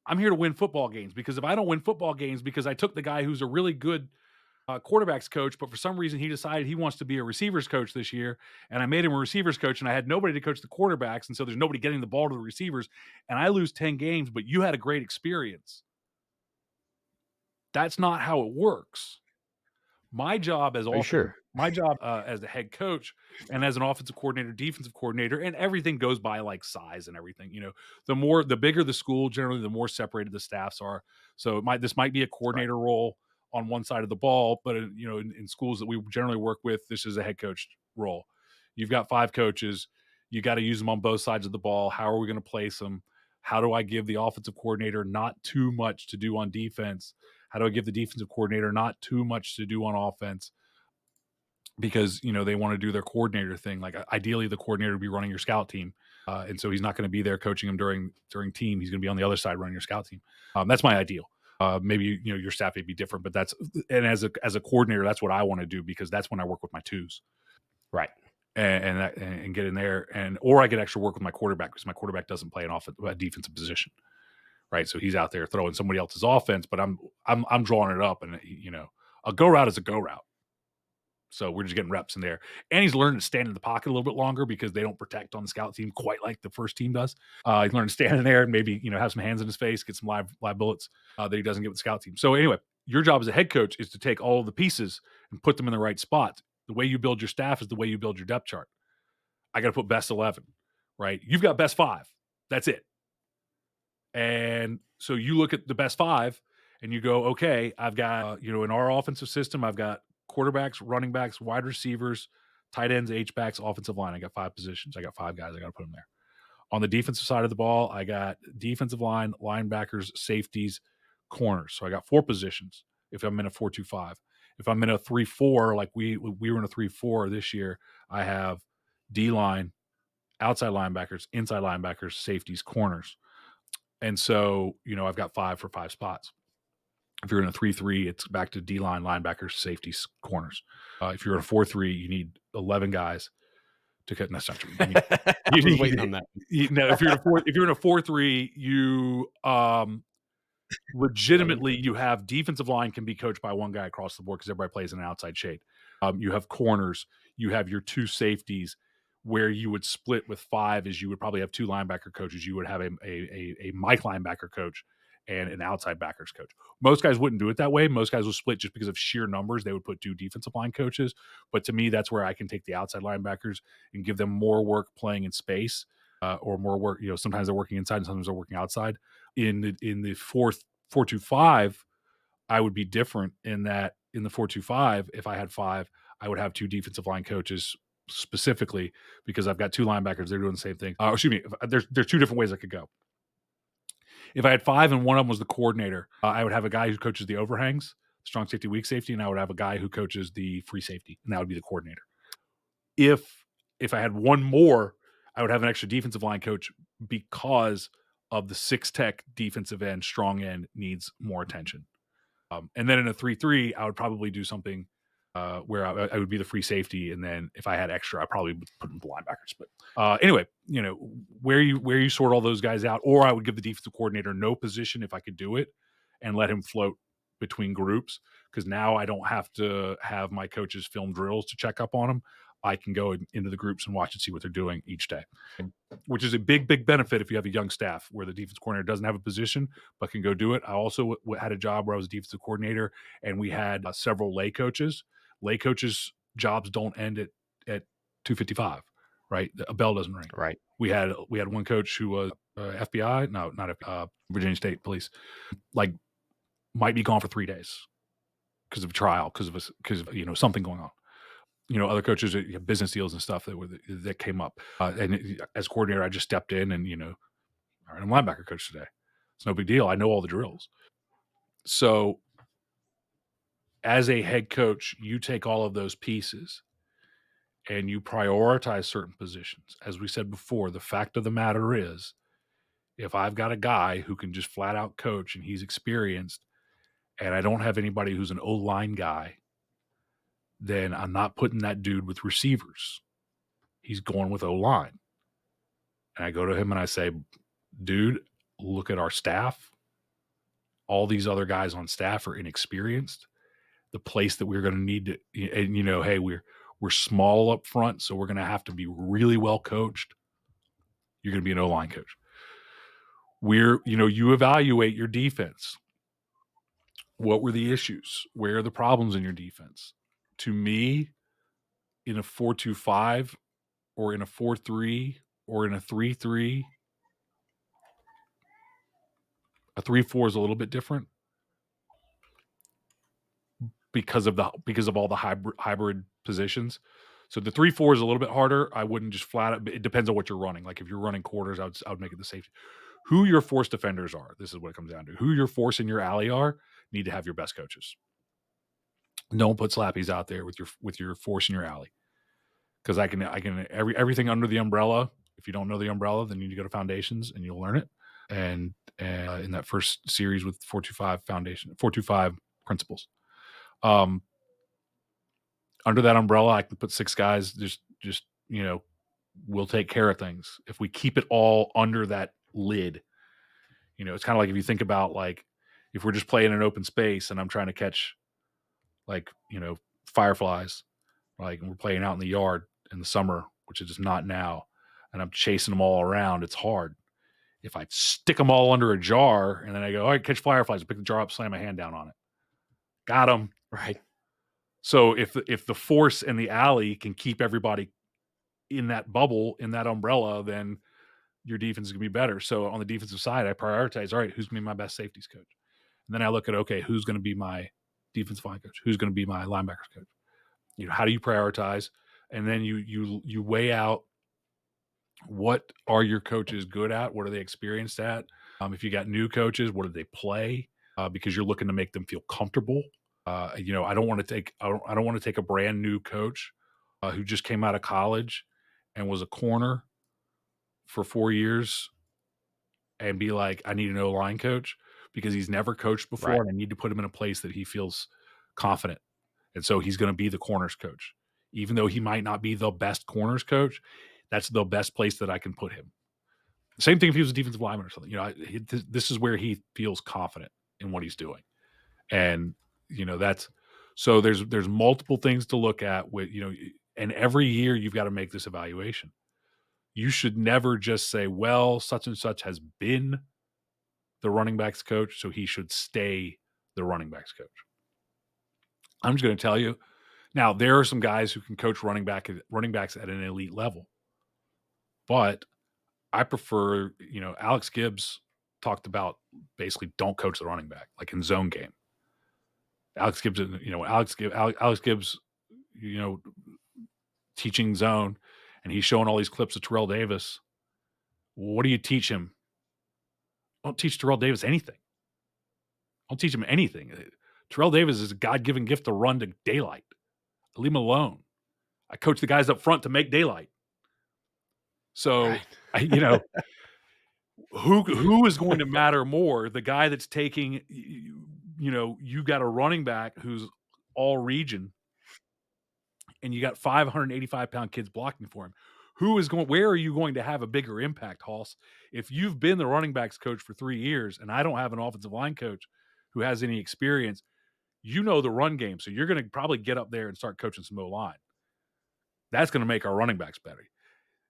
I'm here to win football games, because if I don't win football games because I took the guy who's a really good quarterbacks coach, but for some reason he decided he wants to be a receivers coach this year, and I made him a receivers coach, and I had nobody to coach the quarterbacks, and so there's nobody getting the ball to the receivers, and I lose 10 games, but you had a great experience. That's not how it works. My job as Are you sure? as a head coach and as an offensive coordinator, defensive coordinator, and everything goes by like size and everything. You know, the bigger the school, generally, the more separated the staffs are. So this might be a Right. coordinator role on one side of the ball, but in schools that we generally work with, this is a head coach role. You've got 5 coaches. You got to use them on both sides of the ball. How are we going to place them? How do I give the offensive coordinator not too much to do on defense? How do I give the defensive coordinator not too much to do on offense? Because they want to do their coordinator thing. Like, ideally, the coordinator would be running your scout team, and so he's not going to be there coaching them during team. He's going to be on the other side running your scout team. That's my ideal. Maybe your staff may be different, but as a coordinator, that's what I want to do, because that's when I work with my twos. Right. And get in there, or I get extra work with my quarterback, because my quarterback doesn't play a defensive position. Right, so he's out there throwing somebody else's offense, but I'm drawing it up, and a go route is a go route. So we're just getting reps in there, and he's learning to stand in the pocket a little bit longer, because they don't protect on the scout team quite like the first team does. He's learning to stand in there and maybe have some hands in his face, get some live bullets that he doesn't get with the scout team. So anyway, your job as a head coach is to take all of the pieces and put them in the right spot. The way you build your staff is the way you build your depth chart. I got to put best 11, right? You've got best 5. That's it. And so you look at the best 5 and you go, okay, I've got, in our offensive system, I've got quarterbacks, running backs, wide receivers, tight ends, H-backs, offensive line. I got 5 positions. I got 5 guys. I got to put them there. On the defensive side of the ball, I got defensive line, linebackers, safeties, corners. So I got 4 positions if I'm in a 4-2-5. If I'm in a 3-4, like we were in a 3-4 this year, I have D-line, outside linebackers, inside linebackers, safeties, corners. And so, I've got 5 for 5 spots. If you're in a 3-3, it's back to D-line, linebackers, safeties, corners. If you're in a 4-3, you need 11 guys to cut. That's not true. I was waiting on that. If you're in a 4-3, you legitimately you have defensive line can be coached by one guy across the board, because everybody plays in an outside shade. You have corners, you have your 2 safeties. Where you would split with 5 is you would probably have 2 linebacker coaches. You would have a Mike linebacker coach and an outside backers coach. Most guys wouldn't do it that way. Most guys will split just because of sheer numbers. They would put 2 defensive line coaches. But to me, that's where I can take the outside linebackers and give them more work playing in space, or more work. Sometimes they're working inside and sometimes they're working outside. In the 4-2-5, I would be different in that in the 4-2-5, if I had 5, I would have 2 defensive line coaches specifically, because I've got 2 linebackers. They're doing the same thing. Excuse me. There's 2 different ways I could go. If I had 5 and one of them was the coordinator, I would have a guy who coaches the overhangs, strong safety, weak safety, and I would have a guy who coaches the free safety, and that would be the coordinator. If I had one more, I would have an extra defensive line coach, because of the 6-tech defensive end, strong end needs more attention. And then in a 3-3, I would probably do something where I would be the free safety, and then if I had extra, I probably would put in the linebackers. But anyway, where you sort all those guys out, or I would give the defensive coordinator no position if I could do it, and let him float between groups, because now I don't have to have my coaches film drills to check up on them. I can go into the groups and watch and see what they're doing each day, which is a big benefit if you have a young staff where the defense coordinator doesn't have a position but can go do it. I also had a job where I was a defensive coordinator, and we had several lay coaches. Lay coaches' jobs don't end at 2:55, right? A bell doesn't ring. Right. We had one coach who was FBI, no, not FBI, Virginia State Police, like might be gone for 3 days because of a trial, because of something going on. Other coaches, business deals and stuff that came up. And as coordinator, I just stepped in and, all right, I'm linebacker coach today. It's no big deal. I know all the drills. So as a head coach, you take all of those pieces and you prioritize certain positions. As we said before, the fact of the matter is, if I've got a guy who can just flat out coach and he's experienced, and I don't have anybody who's an O-line guy, then I'm not putting that dude with receivers. He's going with O-line. And I go to him and I say, dude, look at our staff. All these other guys on staff are inexperienced. The place that we're going to need to, and hey, we're small up front, so we're going to have to be really well coached. You're going to be an O-line coach. You evaluate your defense. What were the issues? Where are the problems in your defense? To me, in a 4-2-5 or in a 4-3 or in a 3-3, a 3-4 is a little bit different because of all the hybrid positions. So the 3-4 is a little bit harder. I wouldn't just flat it. It depends on what you're running. Like if you're running quarters, I would make it the safety. Who your force defenders are, this is what it comes down to. Who your force in your alley are, need to have your best coaches. Don't put slappies out there with your force in your alley. Because I can everything under the umbrella. If you don't know the umbrella, then you need to go to foundations and you'll learn it. And in that first series with 4-2-5 foundation, 4-2-5 principles. Under that umbrella, I can put 6 guys. Just we'll take care of things if we keep it all under that lid. It's kind of like if you think about like if we're just playing in an open space and I'm trying to catch like fireflies, like and we're playing out in the yard in the summer, which is just not now, and I'm chasing them all around. It's hard. If I stick them all under a jar and then I go, all right, catch fireflies, pick the jar up, slam my hand down on it. Got them. Right. So if the force in the alley can keep everybody in that bubble, in that umbrella, then your defense is going to be better. So on the defensive side, I prioritize, all right, who's going to be my best safeties coach? And then I look at, okay, who's going to be my defensive line coach? Who's going to be my linebackers coach? How do you prioritize? And then you weigh out what are your coaches good at? What are they experienced at? If you got new coaches, what do they play? Because you're looking to make them feel comfortable. I don't want to take a brand new coach who just came out of college and was a corner for 4 years and be like, I need an O-line coach because he's never coached before, Right. and I need to put him in a place that he feels confident. And so he's going to be the corners coach. Even though he might not be the best corners coach, that's the best place that I can put him. Same thing if he was a defensive lineman or something. This is where he feels confident in what he's doing. And, that's so there's multiple things to look at with, and every year you've got to make this evaluation. You should never just say, well, such and such has been the running backs coach, so he should stay the running backs coach. I'm just going to tell you, now there are some guys who can coach running backs at an elite level, but I prefer, Alex Gibbs talked about basically don't coach the running back, like in zone game. Alex Gibbs, Alex Gibbs, teaching zone, and he's showing all these clips of Terrell Davis. What do you teach him? Don't teach Terrell Davis anything. Don't teach him anything. Terrell Davis is a God-given gift to run to daylight. Leave him alone. I coach the guys up front to make daylight. So, Right. who is going to matter more? The guy that's taking, you got a running back who's all region, and you got 585-pound kids blocking for him. Where are you going to have a bigger impact, Hoss? If you've been the running backs coach for 3 years and I don't have an offensive line coach, who has any experience, you know the run game, so you're going to probably get up there and start coaching some O-line. That's going to make our running backs better.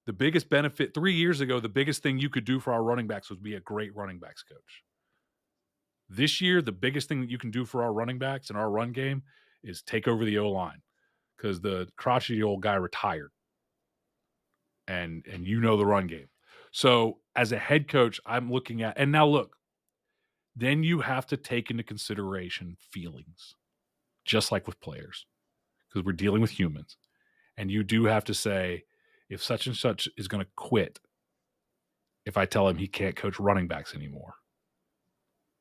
The biggest benefit 3 years ago, the biggest thing you could do for our running backs was be a great running backs coach. This year, the biggest thing that you can do for our running backs and our run game is take over the O-line, because the crotchety old guy retired, and you know the run game. So as a head coach, I'm looking at, and now look, then you have to take into consideration feelings, just like with players, because we're dealing with humans. And you do have to say, if such and such is going to quit, if I tell him he can't coach running backs anymore,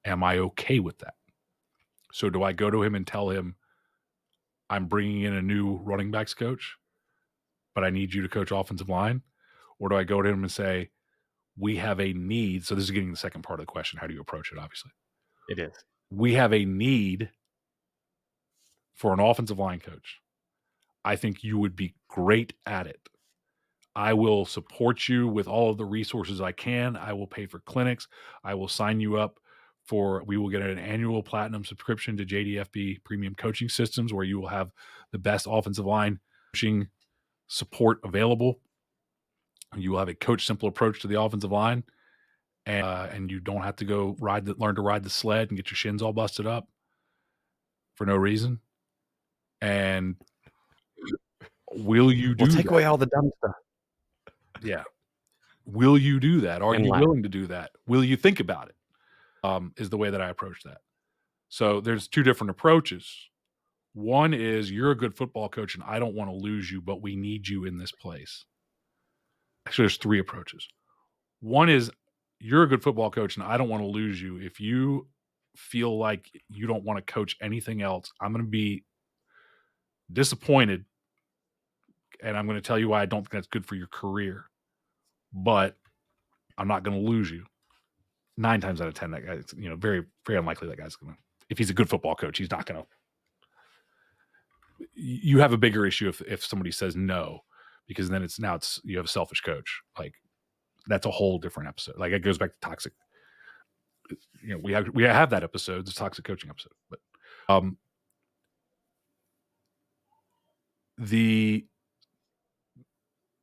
am I okay with that? So do I go to him and tell him, I'm bringing in a new running backs coach, but I need you to coach offensive line? Or do I go to him and say, we have a need? So this is getting the second part of the question. How do you approach it? Obviously, It is. we have a need for an offensive line coach. I think you would be great at it. I will support you with all of the resources I can. I will pay for clinics. I will sign you up we will get an annual platinum subscription to JDFB Premium Coaching Systems, where you will have the best offensive line coaching support available. You will have a coach simple approach to the offensive line, and you don't have to go learn to ride the sled and get your shins all busted up for no reason. And will you do We'll take that? away all the dumb stuff. Yeah. Will you do that? Are And you laugh. willing to do that? Will you think about it? Is the way that I approach that. So there's two different approaches. One is, you're a good football coach and I don't want to lose you, but we need you in this place. Actually, there's three approaches. One is, you're a good football coach and I don't want to lose you. If you feel like you don't want to coach anything else, I'm going to be disappointed, and I'm going to tell you why I don't think that's good for your career. But I'm not going to lose you. 9 times out of 10, that guy's, very, very unlikely that guy's going to, if he's a good football coach, he's not going to. You have a bigger issue if somebody says no, because then you have a selfish coach. Like, that's a whole different episode. Like, it goes back to toxic. We have that episode, the toxic coaching episode. But the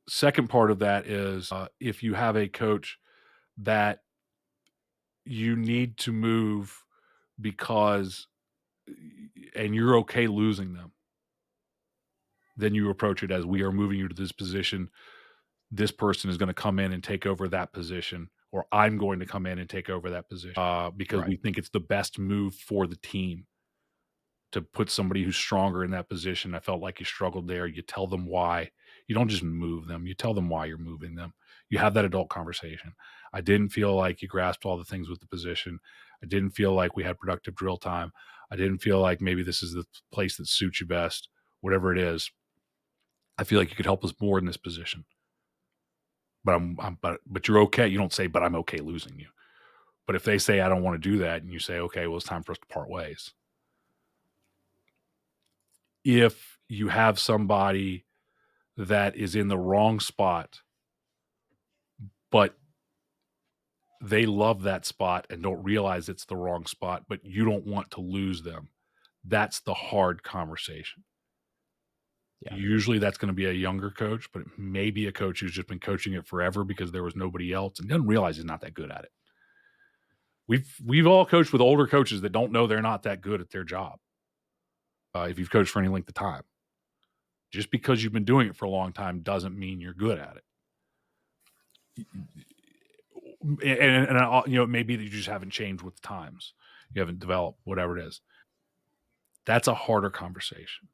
second part of that is, if you have a coach that you need to move because, and you're okay losing them, then you approach it as, we are moving you to this position. This person is going to come in and take over that position, or I'm going to come in and take over that position, because we think it's the best move for the team to put somebody who's stronger in that position. I felt like you struggled there. You tell them why. You don't just move them. You tell them why you're moving them. You have that adult conversation. I didn't feel like you grasped all the things with the position. I didn't feel like we had productive drill time. I didn't feel like maybe this is the place that suits you best, whatever it is. I feel like you could help us more in this position. But you're okay. You don't say, but I'm okay losing you. But if they say, I don't want to do that, and you say, okay, well, it's time for us to part ways. If you have somebody that is in the wrong spot, but they love that spot and don't realize it's the wrong spot, but you don't want to lose them, that's the hard conversation. Yeah. Usually that's going to be a younger coach, but it may be a coach who's just been coaching it forever because there was nobody else and doesn't realize he's not that good at it. We've all coached with older coaches that don't know they're not that good at their job. If you've coached for any length of time, just because you've been doing it for a long time doesn't mean you're good at it. And maybe that you just haven't changed with the times. You haven't developed, whatever it is. That's a harder conversation.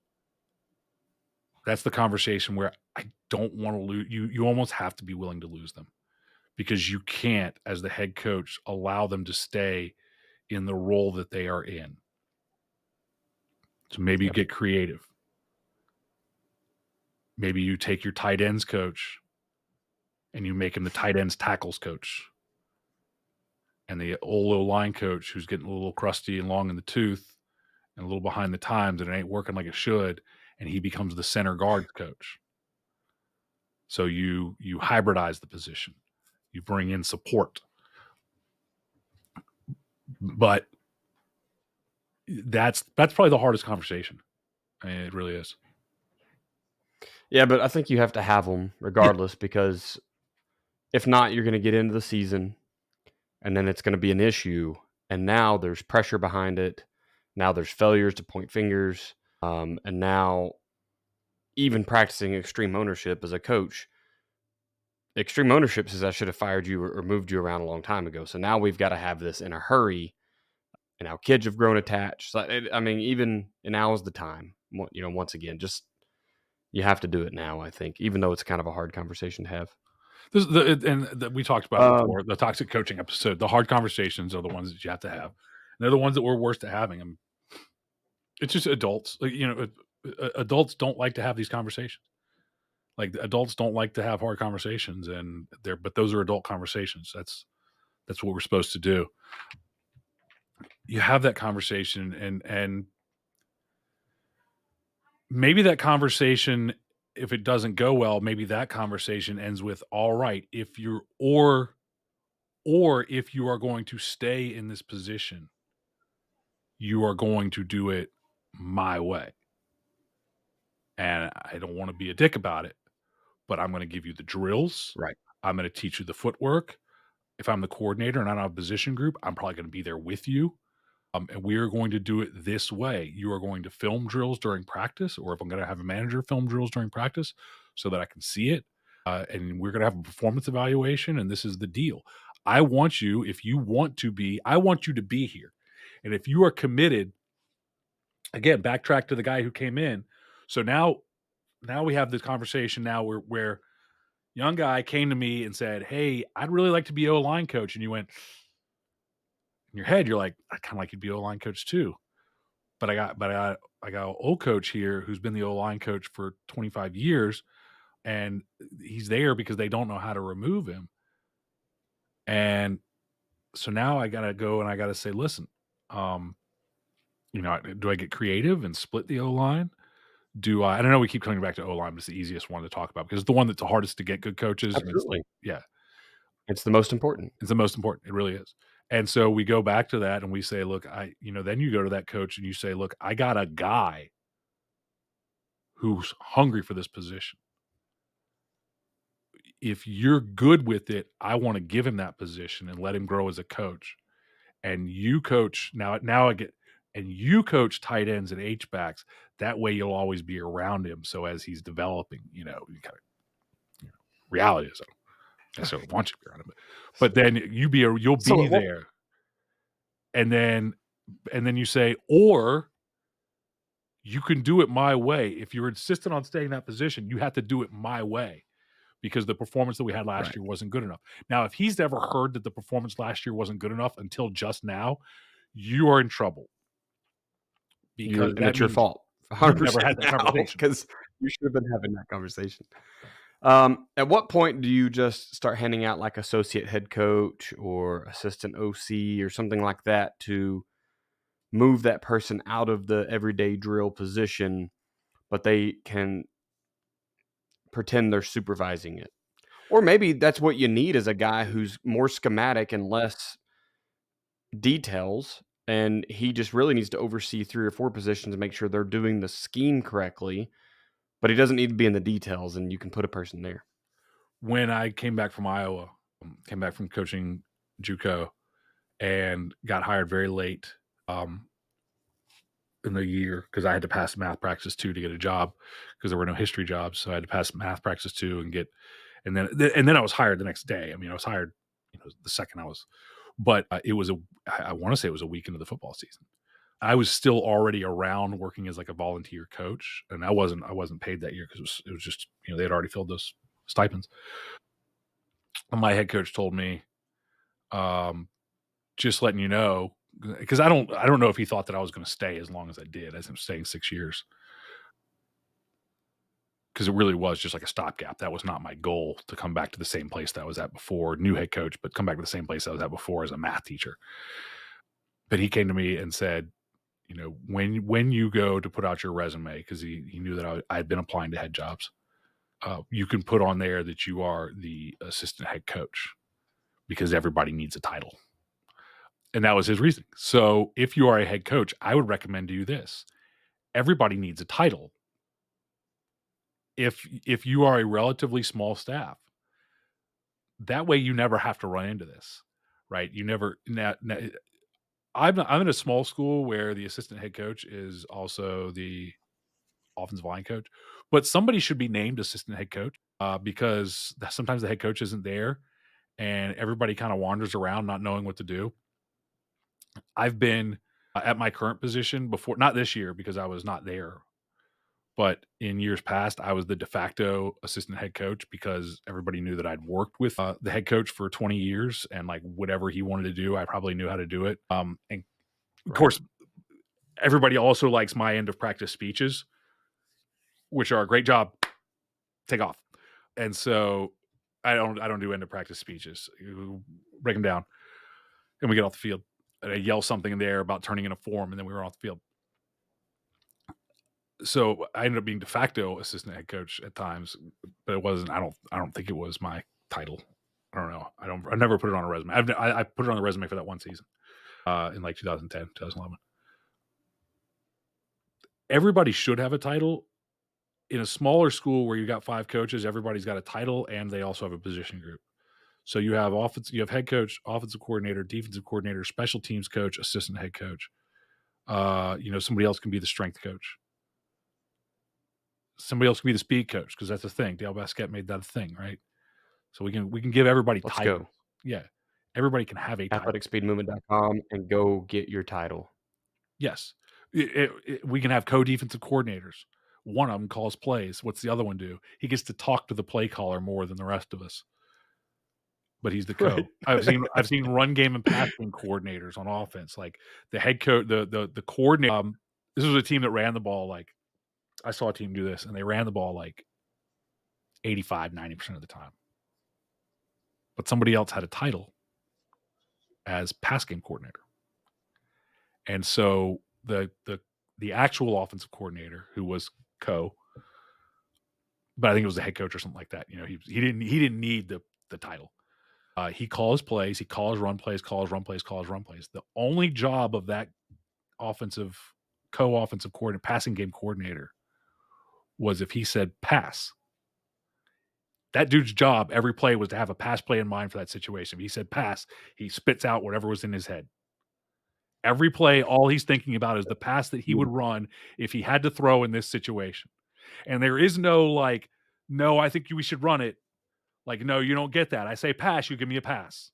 That's the conversation where I don't want to lose. You almost have to be willing to lose them, because you can't, as the head coach, allow them to stay in the role that they are in. So maybe you get creative. Maybe you take your tight ends coach and you make him the tight ends tackles coach. And the old line coach who's getting a little crusty and long in the tooth and a little behind the times and it ain't working like it should, and he becomes the center guard coach. So you hybridize the position. You bring in support. But That's probably the hardest conversation. I mean, it really is. Yeah, but I think you have to have them Yeah. regardless because if not, you're going to get into the season and then it's going to be an issue. And now there's pressure behind it. Now there's failures to point fingers. And now, even practicing extreme ownership as a coach, extreme ownership says I should have fired you or moved you around a long time ago. So now we've got to have this in a hurry. And our kids have grown attached. So I mean, even now is the time. Once again, just you have to do it now. I think, even though it's kind of a hard conversation to have. We talked about it Um, before, the toxic coaching episode. The hard conversations are the ones that you have to have. And they're the ones that we're worst at having them. It's just adults. Like, adults don't like to have these conversations. Like, adults don't like to have hard conversations, but those are adult conversations. That's what we're supposed to do. You have that conversation, and maybe that conversation, if it doesn't go well, maybe that conversation ends with, all right, if you're or if you are going to stay in this position, you are going to do it my way. And I don't want to be a dick about it, but I'm going to give you the drills. right. I'm going to teach you the footwork. If I'm the coordinator and I don't have a position group, I'm probably going to be there with you. And we are going to do it this way. You are going to film drills during practice, or if I'm going to have a manager film drills during practice so that I can see it. And we're going to have a performance evaluation, and this is the deal. I want you to be here. And if you are committed, again, backtrack to the guy who came in. So now we have this conversation now where young guy came to me and said, "Hey, I'd really like to be O-line coach." And you went, in your head, you're like, "I kind of like to be O-line coach too." But I got an old coach here who's been the O-line coach for 25 years, and he's there because they don't know how to remove him. And so now I gotta go and I gotta say, listen, um, do I get creative and split the O-line? I don't know, we keep coming back to O-line, but it's the easiest one to talk about because it's the one that's the hardest to get good coaches, and Absolutely. yeah, It's the most important. it's the most important. It really is. And so we go back to that and we say, look, then you go to that coach and you say, look, I got a guy who's hungry for this position. If you're good with it, I want to give him that position and let him grow as a coach. And you coach now I get and you coach tight ends and H backs. That way you'll always be around him. So as he's developing, you kind of reality is I don't necessarily want you to be around him. But then you'll So be there. And then you say, or you can do it my way. If you're insistent on staying in that position, you have to do it my way because the performance that we had last right. year wasn't good enough. Now, if he's ever heard that the performance last year wasn't good enough until just now, you are in trouble because And that it's your means fault, you've never 100% had that now, conversation. because you should have been having that conversation. At what point do you just start handing out like associate head coach or assistant OC or something like that to move that person out of the everyday drill position, but they can pretend they're supervising it? Or maybe that's what you need is a guy who's more schematic and less details, and he just really needs to oversee 3 or 4 positions and make sure they're doing the scheme correctly, but he doesn't need to be in the details, and you can put a person there. When I came back from Iowa, came back from coaching JUCO and got hired very late in the year because I had to pass math practice 2 to get a job because there were no history jobs. So I had to pass math practice 2 and then I was hired the next day. I mean, I was hired, the second I was, but I want to say it was a week into the football season. I was still already around working as like a volunteer coach, and I wasn't paid that year because it was just they had already filled those stipends. And my head coach told me, just letting you know, because I don't know if he thought that I was going to stay as long as I did, as I'm staying 6 years, because it really was just like a stopgap. That was not my goal to come back to the same place that I was at before, new head coach, but come back to the same place I was at before as a math teacher. But he came to me and said, when you go to put out your resume, because he knew that I had been applying to head jobs, you can put on there that you are the assistant head coach because everybody needs a title. And that was his reasoning. So if you are a head coach, I would recommend to you this. Everybody needs a title. If you are a relatively small staff, that way you never have to run into this, right? You never. I'm in a small school where the assistant head coach is also the offensive line coach, but somebody should be named assistant head coach because sometimes the head coach isn't there, and everybody kind of wanders around not knowing what to do. I've been at my current position before, not this year because I was not there, but in years past, I was the de facto assistant head coach because everybody knew that I'd worked with the head coach for 20 years, and like whatever he wanted to do, I probably knew how to do it. And of Right. course, everybody also likes my end of practice speeches, which are a great job. Take off. And so I don't do end of practice speeches. You break them down, and we get off the field. And I yell something in there about turning in a form, and then we were off the field. So I ended up being de facto assistant head coach at times, but it wasn't. I don't think it was my title. I don't know. I never put it on a resume. I put it on the resume for that one season in like 2010, 2011. Everybody should have a title. In a smaller school where you got 5 coaches, everybody's got a title and they also have a position group. So you have head coach, offensive coordinator, defensive coordinator, special teams coach, assistant head coach. Somebody else can be the strength coach. Somebody else can be the speed coach because that's a thing. Dale Basquette made that a thing, right? So we can give everybody Let's titles. go. Yeah, everybody can have a title. Athleticspeedmovement.com and go get your title. Yes, we can have co-defensive coordinators. One of them calls plays. What's the other one do? He gets to talk to the play caller more than the rest of us. But he's the Right. co. I've seen run game and passing coordinators on offense, like the head coach, the coordinator. This was a team that ran the ball like I saw a team do this, and they ran the ball like 85, 90% of the time. But somebody else had a title as pass game coordinator, and so the actual offensive coordinator who was co, but I think it was the head coach or something like that. He didn't need the title. He calls plays, he calls run plays, calls run plays, calls run plays. The only job of that co-offensive coordinator, passing game coordinator, was if he said pass. That dude's job every play was to have a pass play in mind for that situation. If he said pass, he spits out whatever was in his head. Every play, all he's thinking about is the pass that he would run if he had to throw in this situation. And there is no like, no, I think we should run it. Like, no, you don't get that. I say pass, you give me a pass.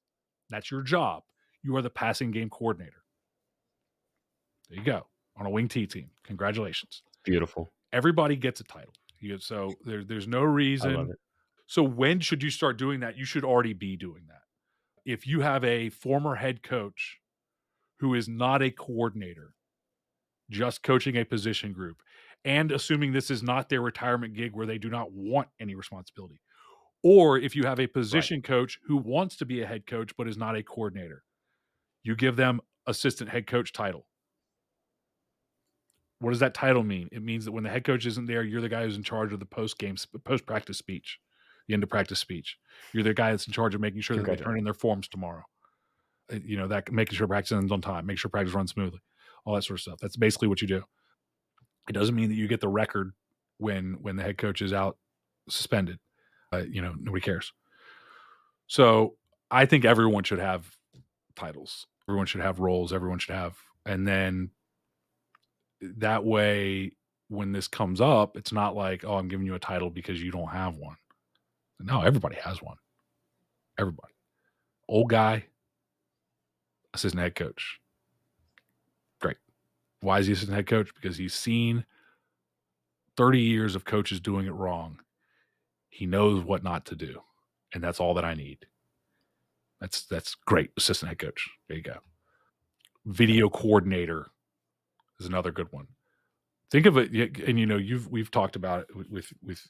That's your job. You are the passing game coordinator. There you go. On a wing T team. Congratulations. Beautiful. Everybody gets a title. So there's no I love reason. it. So when should you start doing that? You should already be doing that. If you have a former head coach who is not a coordinator, just coaching a position group, and assuming this is not their retirement gig where they do not want any responsibility, or if you have a Right. position coach who wants to be a head coach but is not a coordinator, you give them assistant head coach title. What does that title mean? It means that when the head coach isn't there, you're the guy who's in charge of the post practice speech, the end of practice speech. You're the guy that's in charge of making sure that they turn in their forms tomorrow. That making sure practice ends on time, make sure practice runs smoothly, all that sort of stuff. That's basically what you do. It doesn't mean that you get the record when the head coach is out suspended. Nobody cares. So I think everyone should have titles. Everyone should have roles. Everyone should have, and then that way, when this comes up, it's not like, oh, I'm giving you a title because you don't have one. No, everybody has one. Everybody. Old guy, assistant head coach. Great. Why is he assistant head coach? Because he's seen 30 years of coaches doing it wrong. He knows what not to do. And that's all that I need. That's great. Assistant head coach. There you go. Video coordinator is another good one. Think of it, and we've talked about it with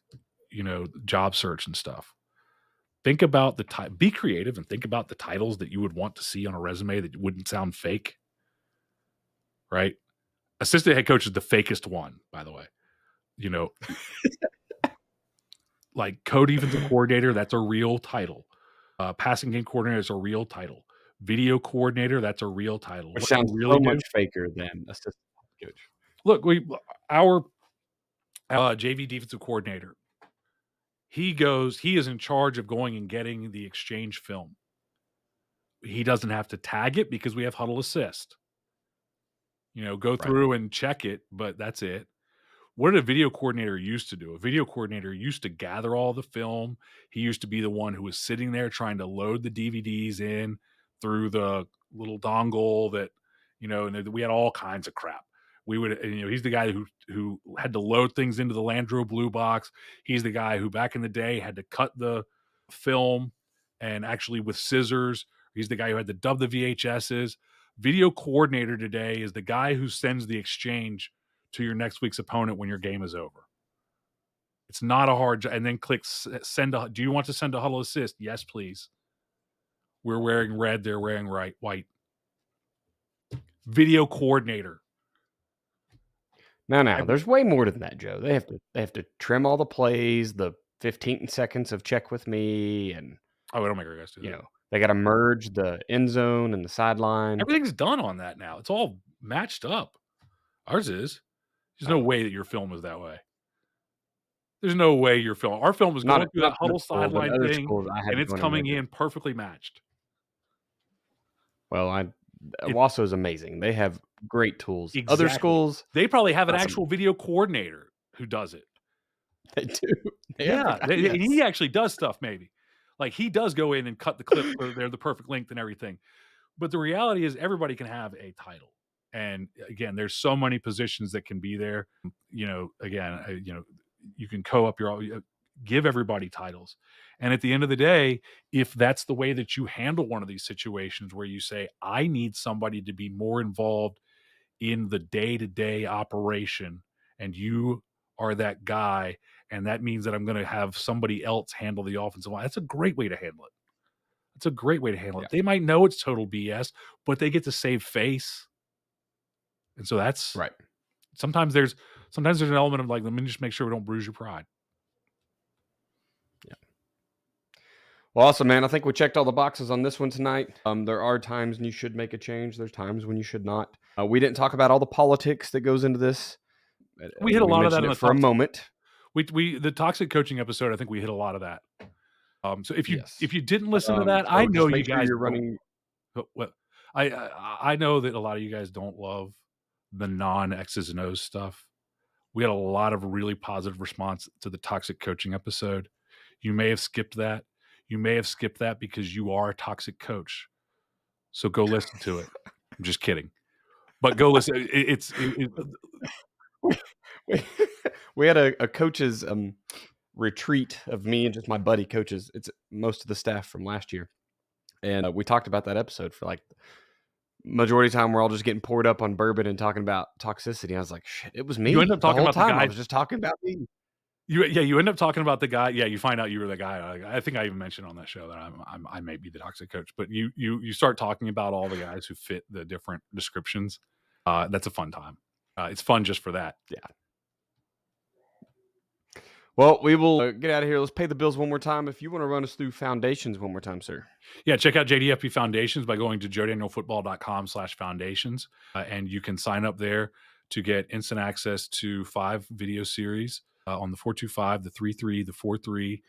job search and stuff. Think about be creative and think about the titles that you would want to see on a resume that wouldn't sound fake. Right? Assistant head coach is the fakest one, by the way. Like co-defensive coordinator, that's a real title. Passing game coordinator is a real title. Video coordinator, that's a real title. Which What they sounds really so much do? faker than assistant coach. Look, our JV defensive coordinator, he is in charge of going and getting the exchange film. He doesn't have to tag it because we have huddle assist. Go Right. through and check it, but that's it. What did a video coordinator used to do? A video coordinator used to gather all the film. He used to be the one who was sitting there trying to load the DVDs in through the little dongle and we had all kinds of crap. We would, he's the guy who had to load things into the Landro Blue box. He's the guy who back in the day had to cut the film and actually with scissors. He's the guy who had to dub the VHSs. Video coordinator today is the guy who sends the exchange to your next week's opponent when your game is over. It's not a hard job. And then click send. Do you want to send a huddle assist? Yes, please. We're wearing red. They're wearing white. Video coordinator. Now, there's way more than that, Joe. They have to trim all the plays, the 15 seconds of check with me, and Oh, we don't make our guys do that. they got to merge the end zone and the sideline. Everything's done on that now. It's all matched up. Ours is. There's no way that your film is that way. There's no way your film. Our film is going through that huddle sideline thing, and it's coming in perfectly matched. Well, Wasso is amazing. They have great tools. Exactly. Other schools, they probably have an actual video coordinator who does it. They do. He actually does stuff maybe. Like he does go in and cut the clip so they're the perfect length and everything. But the reality is everybody can have a title. And again, there's so many positions that can be there. Again, you can co-op give everybody titles. And at the end of the day, if that's the way that you handle one of these situations where you say, I need somebody to be more involved in the day-to-day operation, and you are that guy, and that means that I'm going to have somebody else handle the offensive line. That's a great way to handle it. It's a great way to handle it. They might know it's total BS, but they get to save face. And so that's right. Sometimes there's an element of like, let me just make sure we don't bruise your pride. Yeah. Well, awesome, man. I think we checked all the boxes on this one tonight. There are times when you should make a change. There's times when you should not. We didn't talk about all the politics that goes into this. We hit a lot of that for a moment. The toxic coaching episode, I think we hit a lot of that. So if you didn't listen to that, so I know you sure guys you're running. Well, I know that a lot of you guys don't love the non-X's and O's stuff. We had a lot of really positive response to the toxic coaching episode. You may have skipped that. You may have skipped that because you are a toxic coach. So go listen to it. I'm just kidding. But go listen. We had a coach's retreat of me and just my buddy coaches. It's most of the staff from last year. And we talked about that episode for like majority of the time. We're all just getting poured up on bourbon and talking about toxicity. I was like, shit, it was me. You end up talking about the guy. I was just talking about me. You end up talking about the guy. Yeah, you find out you were the guy. I think I even mentioned on that show that I may be the toxic coach. But you start talking about all the guys who fit the different descriptions. That's a fun time. It's fun just for that. Yeah. Well, we will get out of here. Let's pay the bills one more time. If you want to run us through foundations one more time, sir. Yeah, check out JDFP Foundations by going to joedanielfootball.com/foundations. And you can sign up there to get instant access to 5 video series on the 425, the 3-3, the 4-3,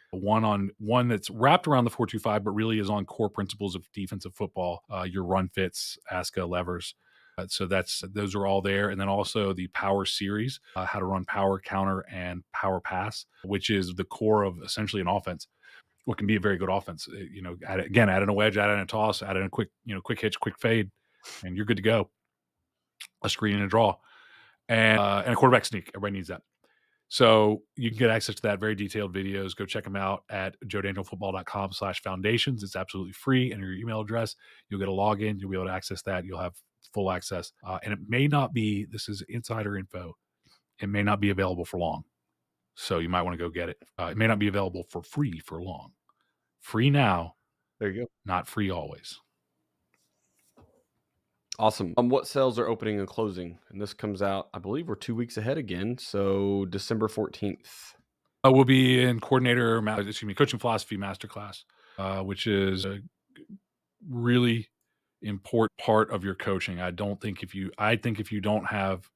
one that's wrapped around the 425, but really is on core principles of defensive football, your run fits, ASCA levers. So those are all there. And then also the power series, how to run power, counter, and power pass, which is the core of essentially an offense. What can be a very good offense. Add in a wedge, add in a toss, add in a quick hitch, quick fade, and you're good to go. A screen and a draw. And a quarterback sneak. Everybody needs that. So you can get access to that, very detailed videos. Go check them out at joedanielfootball.com/foundations. It's absolutely free. Enter your email address. You'll get a login. You'll be able to access that. You'll have full access. And it may not be, this is insider info, it may not be available for long. So you might want to go get it. It may not be available for free for long. Free now. There you go. Not free always. Awesome. What sales are opening and closing? And this comes out, I believe we're 2 weeks ahead again. So December 14th. We'll be in coaching philosophy masterclass, which is really important part of your coaching. I think if you don't have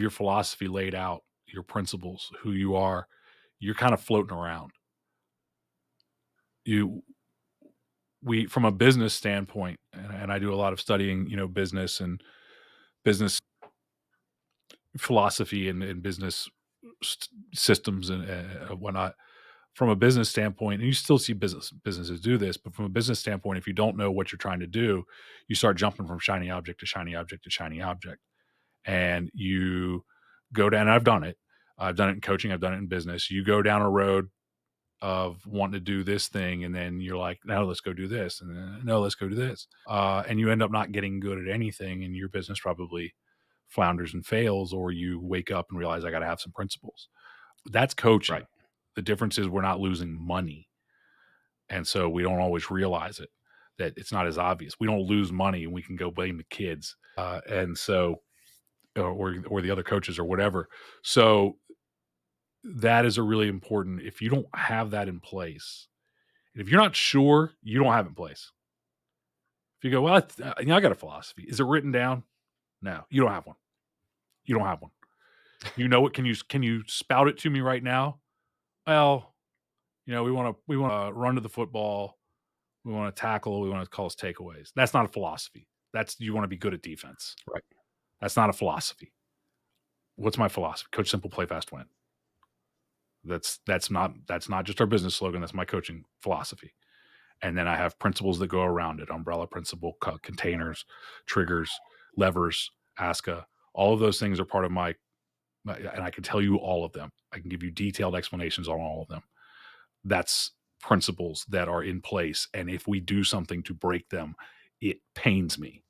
your philosophy laid out, your principles, who you are, you're kind of floating around. We from a business standpoint, and I do a lot of studying, business and business philosophy and business systems and whatnot. From a business standpoint, and you still see businesses do this, but from a business standpoint, if you don't know what you're trying to do, you start jumping from shiny object to shiny object to shiny object, and you go down. And I've done it. I've done it in coaching. I've done it in business. You go down a road of wanting to do this thing, and then you're like, no, let's go do this, and then no, let's go do this, and you end up not getting good at anything, and your business probably flounders and fails, or you wake up and realize I got to have some principles. That's coaching. Right. The difference is we're not losing money, and so we don't always realize it. That it's not as obvious. We don't lose money, and we can go blame the kids, and so or the other coaches or whatever. So that is a really important. If you don't have that in place, and if you're not sure, you don't have it in place. If you go, well, I got a philosophy. Is it written down? No, you don't have one. You don't have one. You know it. Can you spout it to me right now? Well, we want to run to the football. We want to tackle. We want to cause takeaways. That's not a philosophy. That's you want to be good at defense. Right. That's not a philosophy. What's my philosophy? Coach simple, play fast, win. That's not just our business slogan. That's my coaching philosophy. And then I have principles that go around it: umbrella principle, containers, triggers, levers, ASCA. All of those things are part of my, and I can tell you all of them. I can give you detailed explanations on all of them. That's principles that are in place. And if we do something to break them, it pains me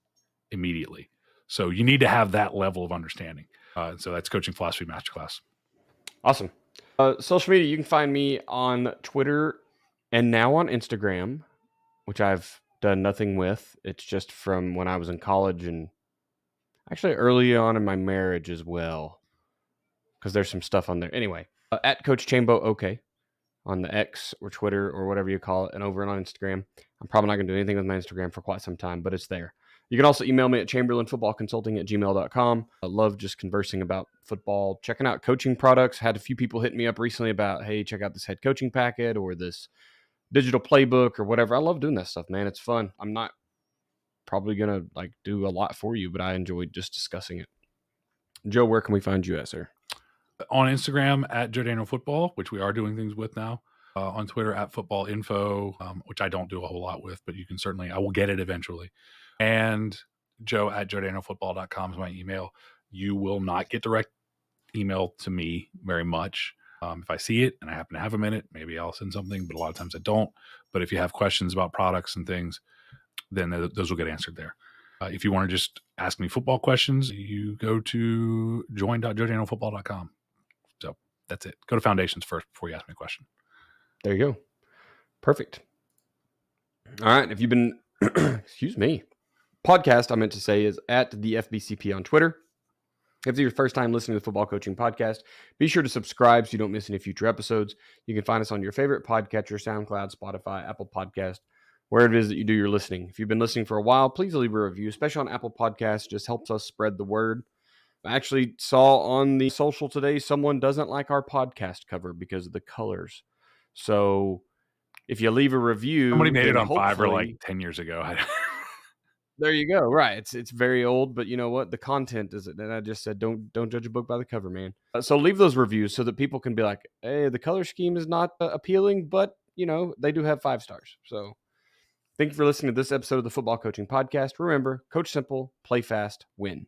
immediately. So you need to have that level of understanding. So that's Coaching Philosophy Masterclass. Awesome. Social media, you can find me on Twitter and now on Instagram, which I've done nothing with. It's just from when I was in college and actually early on in my marriage as well, because there's some stuff on there. Anyway, at Coach Chambo, okay, on the X or Twitter or whatever you call it, and over on Instagram. I'm probably not going to do anything with my Instagram for quite some time, but it's there. You can also email me at chamberlainfootballconsulting@gmail.com. I love just conversing about football, checking out coaching products. Had a few people hit me up recently about, hey, check out this head coaching packet or this digital playbook or whatever. I love doing that stuff, man. It's fun. I'm not probably going to do a lot for you, but I enjoyed just discussing it. Joe, where can we find you at, sir? On Instagram at Joe Daniel Football, which we are doing things with now. On Twitter at Football Info, which I don't do a whole lot with, but you can certainly, I will get it eventually. And Joe at joedanielfootball.com is my email. You will not get direct email to me very much. If I see it and I happen to have a minute, maybe I'll send something, but a lot of times I don't. But if you have questions about products and things, then those will get answered there. If you want to just ask me football questions, you go to join.joedanielfootball.com. So that's it. Go to Foundations first before you ask me a question. There you go. Perfect. All right. If you've been, excuse me, podcast, I meant to say, is at the FBCP on Twitter. If it's your first time listening to the Football Coaching Podcast, be sure to subscribe so you don't miss any future episodes. You can find us on your favorite podcatcher, SoundCloud, Spotify, Apple Podcast, wherever it is that you do your listening. If you've been listening for a while, please leave a review, especially on Apple Podcasts. It just helps us spread the word. I actually saw on the social today someone doesn't like our podcast cover because of the colors. So if you leave a review, somebody made it on hopefully, Fiverr like 10 years ago. there you go. Right. It's very old, but you know what? The content is it. And I just said, don't judge a book by the cover, man. So leave those reviews so that people can be like, hey, the color scheme is not appealing, but they do have 5 stars. So thank you for listening to this episode of the Football Coaching Podcast. Remember, coach simple, play fast, win.